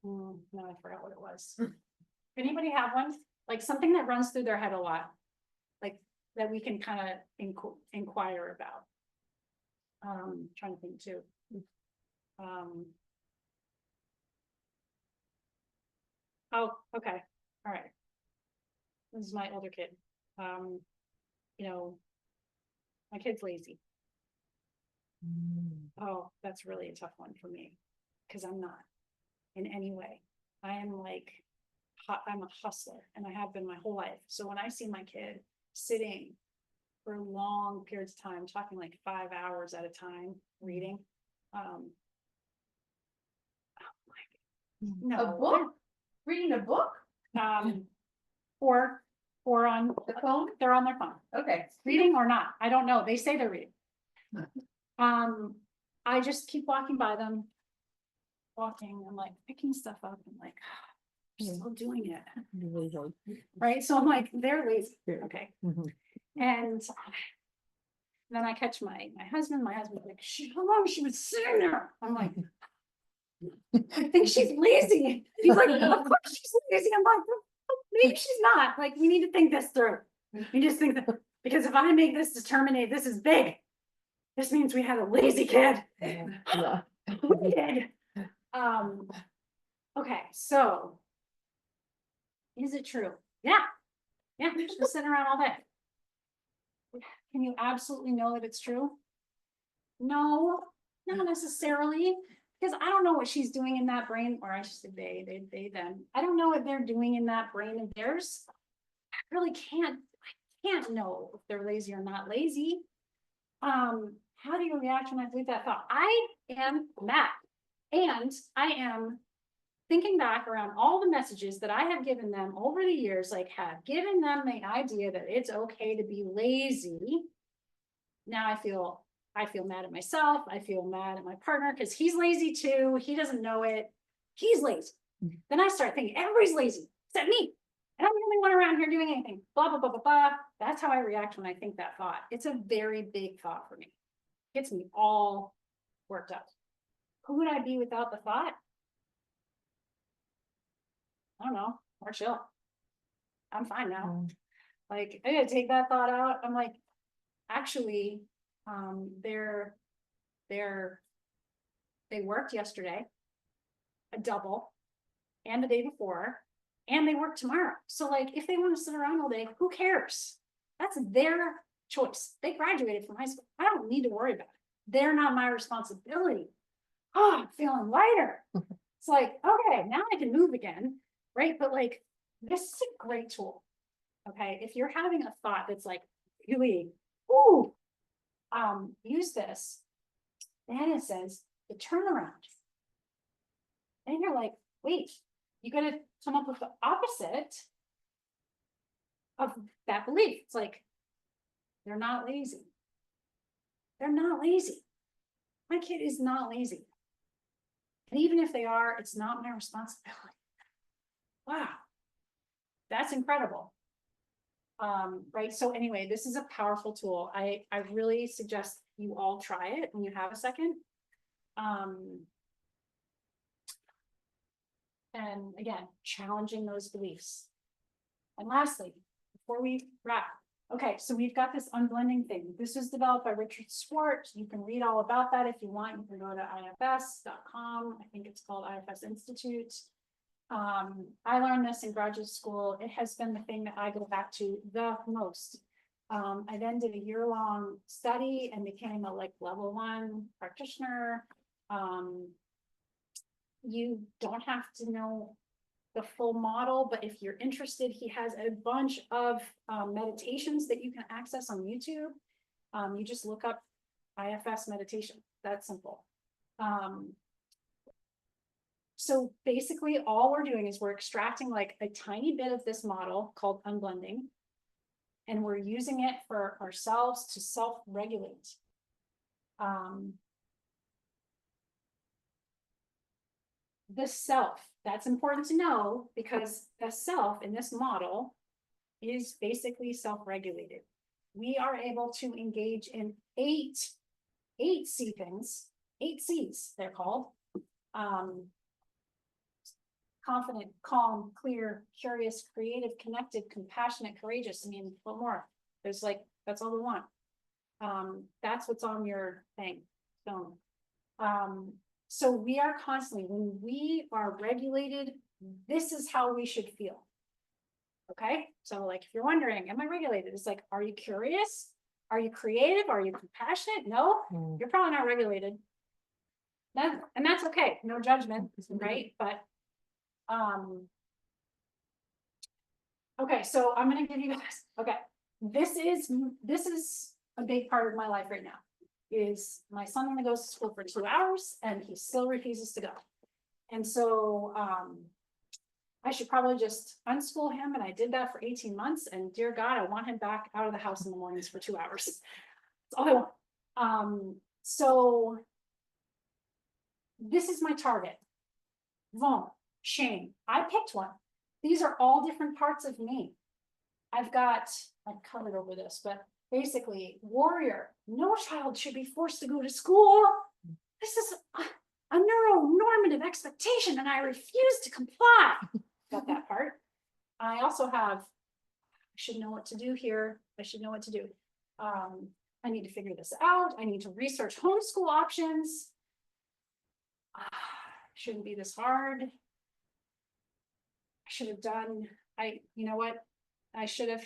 No, I forgot what it was. Anybody have one? Like something that runs through their head a lot, like that we can kind of inquire about. Trying to think too. Oh, okay. All right. This is my older kid. My kid's lazy. Oh, that's really a tough one for me because I'm not in any way. I am like, I'm a hustler and I have been my whole life. So when I see my kid sitting for long periods of time, talking like 5 hours at a time, reading, no, A book? Reading a book? or on The phone? they're on their phone. Okay. Reading or not, I don't know. They say they're reading. I just keep walking by them, I'm like picking stuff up and like, I'm still doing it. Right. So I'm like, they're lazy. Okay. And then I catch my husband's like, how long she was sitting there? I'm like, I think she's lazy. He's like, of course she's lazy. I'm like, maybe she's not. Like, we need to think this through. We just think that because if I make this determinate, this is big. This means we had a lazy kid. Yeah. We did. Okay, so is it true? Yeah. Yeah, just sitting around all day. Can you absolutely know that it's true? No, not necessarily. Because I don't know what she's doing in that brain, or I should say they, them. I don't know what they're doing in that brain of theirs. I really can't know if they're lazy or not lazy. How do you react when I believe that thought? I am mad. And I am thinking back around all the messages that I have given them over the years, like have given them the idea that it's okay to be lazy. Now I feel mad at myself. I feel mad at my partner because he's lazy too. He doesn't know it. He's lazy. Then I start thinking everybody's lazy except me. And I'm the only one around here doing anything. Blah, blah, blah, blah, blah. That's how I react when I think that thought. It's a very big thought for me. It gets me all worked up. Who would I be without the thought? I don't know. More chill. I'm fine now. Like, I gotta take that thought out. I'm like, actually, they worked yesterday, a double, and the day before, and they work tomorrow. So like, if they want to sit around all day, who cares? That's their choice. They graduated from high school. I don't need to worry about it. They're not my responsibility. Oh, I'm feeling lighter. It's like, okay, now I can move again, right? But like, this is a great tool. Okay, if you're having a thought that's like really, ooh, use this. Then it says the turnaround. And you're like, wait, you gotta come up with the opposite of that belief. It's like, they're not lazy. They're not lazy. My kid is not lazy. And even if they are, it's not my responsibility. Wow, that's incredible. Right. So anyway, this is a powerful tool. I really suggest you all try it when you have a second. And again, challenging those beliefs. And lastly, before we wrap, okay, so we've got this unblending thing. This was developed by Richard Swart. You can read all about that if you want. You can go to ifs.com. I think it's called IFS Institute. I learned this in graduate school. It has been the thing that I go back to the most. I then did a year-long study and became a like level 1 practitioner. You don't have to know the full model, but if you're interested, he has a bunch of meditations that you can access on YouTube. You just look up IFS meditation. That's simple. So basically all we're doing is we're extracting like a tiny bit of this model called unblending, and we're using it for ourselves to self-regulate. The self, that's important to know, because the self in this model is basically self-regulated. We are able to engage in eight C things, 8 C's they're called. Confident, calm, clear, curious, creative, connected, compassionate, courageous. I mean, what more? There's like, that's all we want. That's what's on your thing. So we are constantly, when we are regulated, this is how we should feel. Okay, so like if you're wondering, am I regulated? It's like, are you curious? Are you creative? Are you compassionate? No, you're probably not regulated. And that's okay, no judgment, right? But okay, so I'm gonna give you guys, okay, this is a big part of my life right now. Is my son only goes to school for 2 hours and he still refuses to go. And so I should probably just unschool him, and I did that for 18 months, and dear God, I want him back out of the house in the mornings for 2 hours. That's all I want. So this is my target. Vaughn, shame. I picked one. These are all different parts of me. I've covered over this, but basically, warrior. No child should be forced to go to school. This is a neuronormative expectation, and I refuse to comply. Got that part. I also have, I should know what to do here. I should know what to do. I need to figure this out. I need to research homeschool options. Shouldn't be this hard. I should have done, you know what? I should have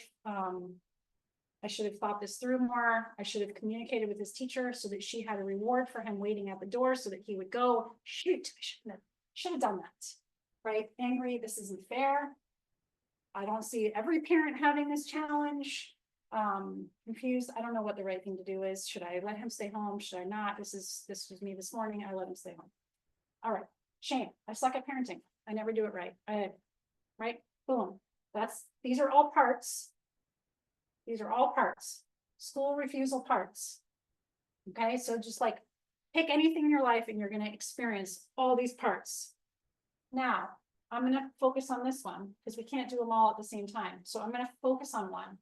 thought this through more. I should have communicated with his teacher so that she had a reward for him waiting at the door so that he would go. Shoot, I should have done that. Right? Angry, this isn't fair. I don't see every parent having this challenge. Confused. I don't know what the right thing to do is. Should I let him stay home? Should I not? This was me this morning. I let him stay home. All right. Shame. I suck at parenting. I never do it right. Right? Boom. These are all parts. These are all parts. School refusal parts. Okay, so just like pick anything in your life and you're going to experience all these parts. Now, I'm going to focus on this one because we can't do them all at the same time. So I'm going to focus on one.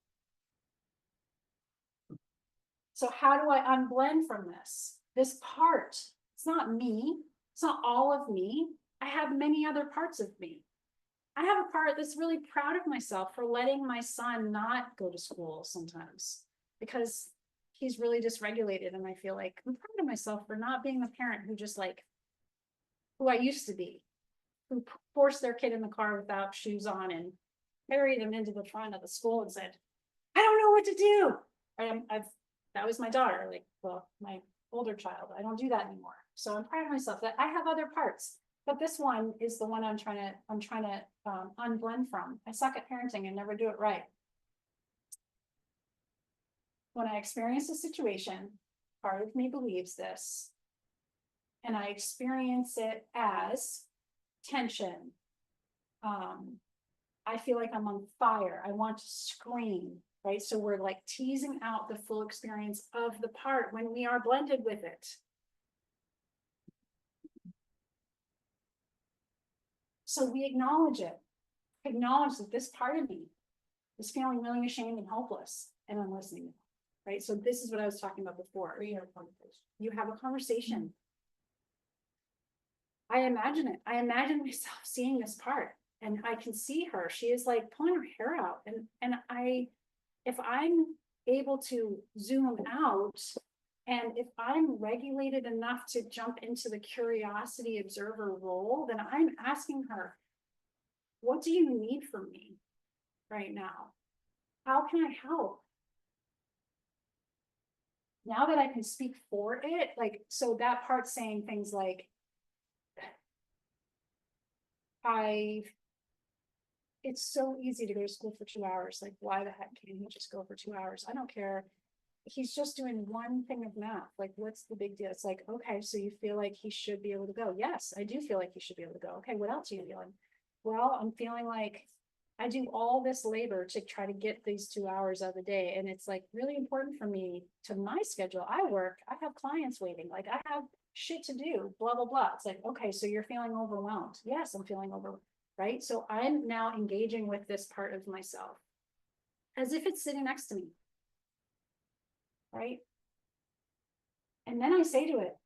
So how do I unblend from this? This part, it's not me. It's not all of me. I have many other parts of me. I have a part that's really proud of myself for letting my son not go to school sometimes because he's really dysregulated. And I feel like I'm proud of myself for not being the parent who just like, who I used to be, who forced their kid in the car without shoes on and carried him into the front of the school and said, I don't know what to do. That was my daughter, like, well, my older child. I don't do that anymore. So I'm proud of myself that I have other parts. But this one is the one I'm trying to unblend from. I suck at parenting and never do it right. When I experience a situation, part of me believes this, and I experience it as tension. I feel like I'm on fire. I want to scream, right? So we're like teasing out the full experience of the part when we are blended with it. So we acknowledge it, acknowledge that this part of me is feeling really ashamed and hopeless, and I'm listening, right? So this is what I was talking about before. You have a conversation. I imagine it. I imagine myself seeing this part, and I can see her. She is like pulling her hair out, and if I'm able to zoom out, and if I'm regulated enough to jump into the curiosity observer role, then I'm asking her, what do you need from me right now? How can I help? Now that I can speak for it, like, so that part saying things like, it's so easy to go to school for 2 hours. Like, why the heck can't he just go for 2 hours? I don't care. He's just doing one thing of math. Like, what's the big deal? It's like, okay, so you feel like he should be able to go. Yes, I do feel like he should be able to go. Okay, what else are you feeling? Well, I'm feeling like I do all this labor to try to get these 2 hours of the day. And it's like really important for me to my schedule. I work, I have clients waiting, like I have shit to do, blah, blah, blah. It's like, okay, so you're feeling overwhelmed. Yes, I'm feeling overwhelmed, right? So I'm now engaging with this part of myself as if it's sitting next to me. Right? And then I say to it,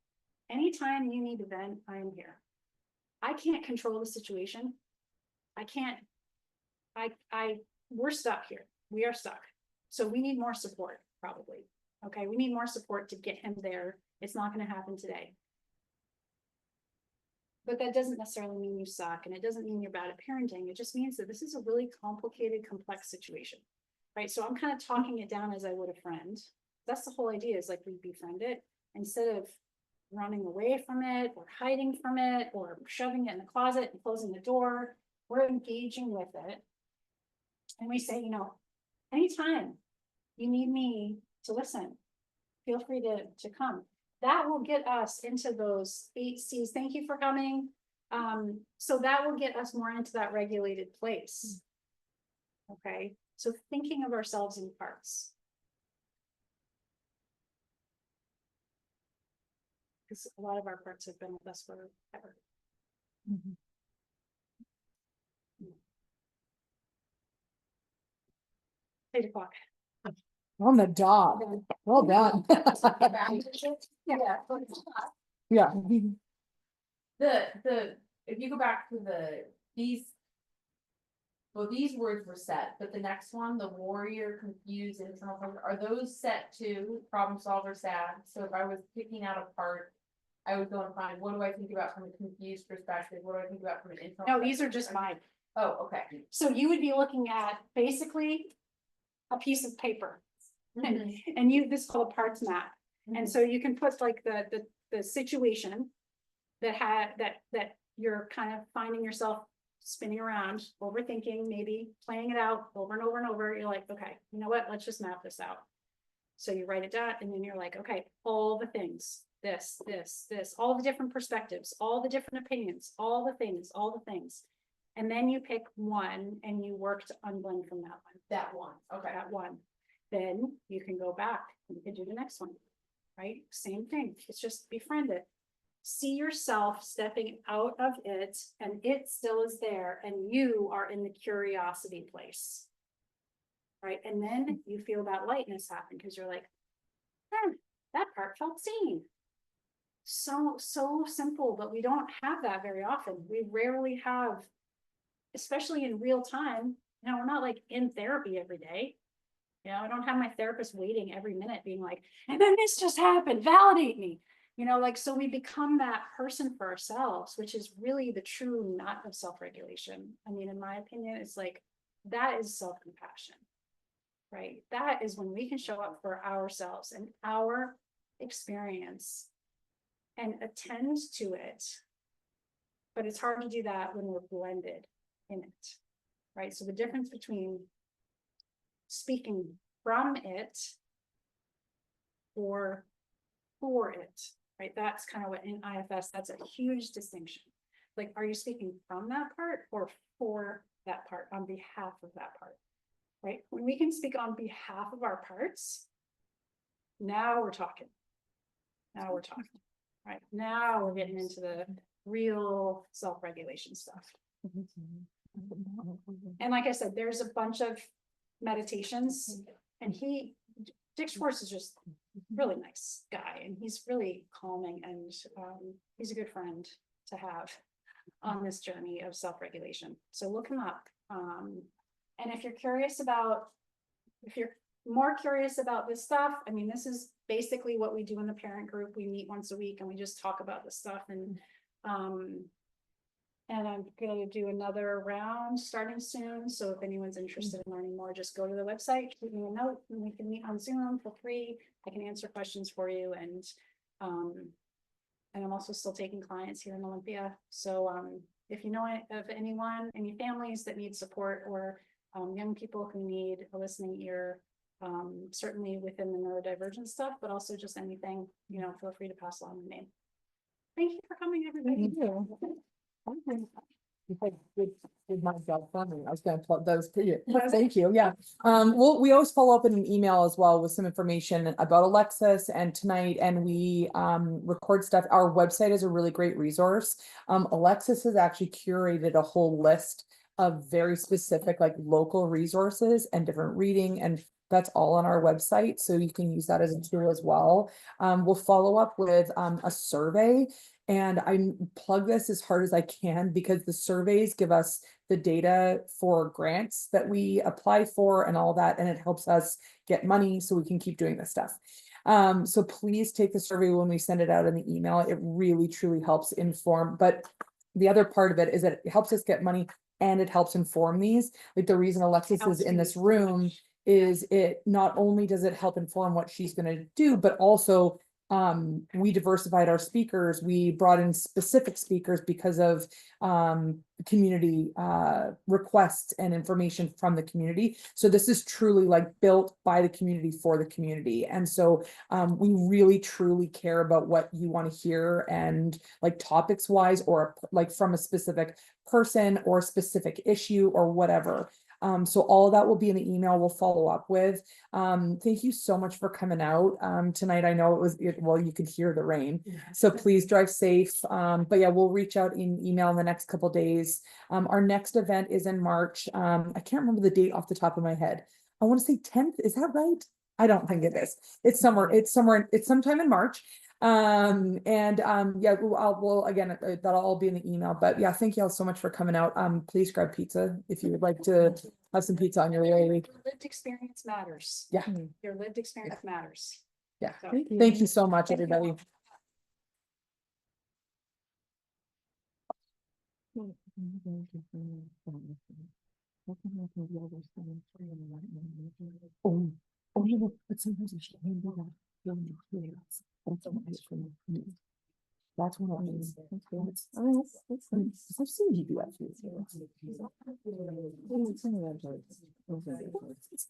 anytime you need to vent, I am here. I can't control the situation. I can't, we're stuck here. We are stuck. So we need more support, probably. Okay, we need more support to get him there. It's not going to happen today. But that doesn't necessarily mean you suck, and it doesn't mean you're bad at parenting. It just means that this is a really complicated, complex situation. Right? So I'm kind of talking it down as I would a friend. That's the whole idea, is like we befriend it instead of running away from it or hiding from it or shoving it in the closet and closing the door. We're engaging with it. And we say, you know, anytime you need me to listen, feel free to come. That will get us into those 8 C's. Thank you for coming. So that will get us more into that regulated place. Okay, so thinking of ourselves in parts. Because a lot of our parts have been with us forever. 8 o'clock. On the dot. Well done. Yeah. Yeah. If you go back to these words were set, but the next one, the warrior, confused, internal, are those set to problem solver, sad? So if I was picking out a part, I would go and find, what do I think about from a confused perspective? What do I think about from an internal? No, these are just mine. Oh, okay. So you would be looking at basically a piece of paper. And this is called a parts map. And so you can put like the situation that you're kind of finding yourself spinning around, overthinking, maybe playing it out over and over and over. You're like, okay, you know what? Let's just map this out. So you write it down, and then you're like, okay, all the things, this, all the different perspectives, all the different opinions, all the things. And then you pick one and you work to unblend from that one. That one, okay. That one. Then you can go back and you can do the next one, right? Same thing. It's just befriend it. See yourself stepping out of it, and it still is there, and you are in the curiosity place, right? And then you feel that lightness happen because you're like, that part felt seen. So simple, but we don't have that very often. We rarely have, especially in real time. You know, we're not like in therapy every day. You know, I don't have my therapist waiting every minute being like, and then this just happened, validate me. You know, like, so we become that person for ourselves, which is really the true nut of self-regulation. I mean, in my opinion, it's like, that is self-compassion, right? That is when we can show up for ourselves and our experience and attend to it. But it's hard to do that when we're blended in it, right? So the difference between speaking from it or for it, right? That's kind of what in IFS, that's a huge distinction. Like, are you speaking from that part or for that part, on behalf of that part, right? When we can speak on behalf of our parts, now we're talking. Right? Now we're getting into the real self-regulation stuff. And like I said, there's a bunch of meditations, and Dick Schwartz is just really nice guy, and he's really calming, and he's a good friend to have on this journey of self-regulation. So look him up. And if you're more curious about this stuff, I mean, this is basically what we do in the parent group. We meet once a week and we just talk about this stuff, and And I'm gonna do another round starting soon, so if anyone's interested in learning more, just go to the website, shoot me a note, and we can meet on Zoom for free. I can answer questions for you and I'm also still taking clients here in Olympia. So if you know of anyone, any families that need support or young people who need a listening ear, certainly within the neurodivergent stuff, but also just anything, you know, feel free to pass along the name. Thank you for coming, everybody. Did my job for me. I was gonna plug those to you. Thank you. Yeah. We always follow up in an email as well with some information about Alexis and tonight, and we record stuff. Our website is a really great resource. Alexis has actually curated a whole list of very specific, like local resources and different reading, and that's all on our website. So you can use that as a tool as well. We'll follow up with a survey. And I plug this as hard as I can because the surveys give us the data for grants that we apply for and all that, and it helps us get money so we can keep doing this stuff. So please take the survey when we send it out in the email. It really truly helps inform. But the other part of it is that it helps us get money and it helps inform these. Like the reason Alexis is in this room is it not only does it help inform what she's going to do, but also we diversified our speakers. We brought in specific speakers because of community requests and information from the community. So this is truly like built by the community for the community. And so we really truly care about what you want to hear and like topics wise or like from a specific person or specific issue or whatever. So all of that will be in the email we'll follow up with. Thank you so much for coming out tonight. I know well, you could hear the rain, so please drive safe. But yeah, we'll reach out in email in the next couple days. Our next event is in March. I can't remember the date off the top of my head. I want to say 10th. Is that right? I don't think it is. It's sometime in March. Yeah, we'll again, that'll all be in the email, but yeah, thank you all so much for coming out. Please grab pizza if you would like to have some pizza on your way. Your lived experience matters. Yeah. Your lived experience matters. Yeah. So, Thank you so much, Thank you. everybody. But sometimes I should handle that. That's one of those. I've seen you do that.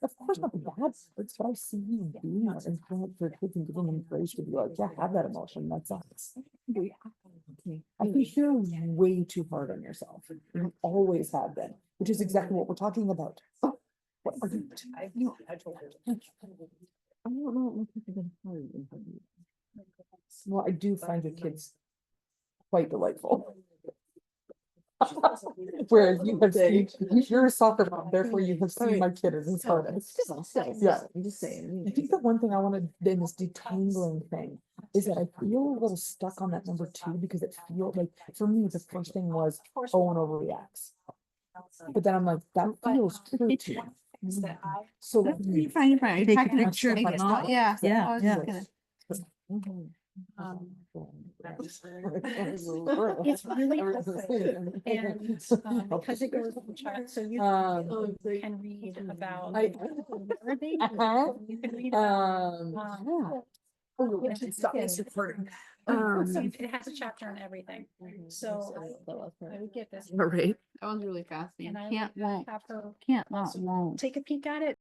Of course, not bad. It's what I see you doing and for kids and giving them grace to be like, yeah, have that emotion. That sucks. I think you're way too hard on yourself. You always have been, which is exactly what we're talking about. What are you? I told her. I don't know what people are gonna hurt. Well, I do find your kids quite delightful. Whereas you have seen, you're a soccer mom, therefore you have seen my kid as his hardest. Yeah, I'm just saying. I think the one thing I wanted in this detangling thing is that I feel a little stuck on that number 2 because it feels like for me the first thing was Owen overreacts. But then I'm like, that feels true too. So Fine, fine. Take a Take a picture, picture, but not- yeah. Yeah, Yeah. It's really helpful. And because it goes with the chart, so you can read about. You can read about. It has a chapter on everything, so I would get this. Right. That was really fascinating. And I Can't, would won't, have her can't, not, won't. take a peek at it.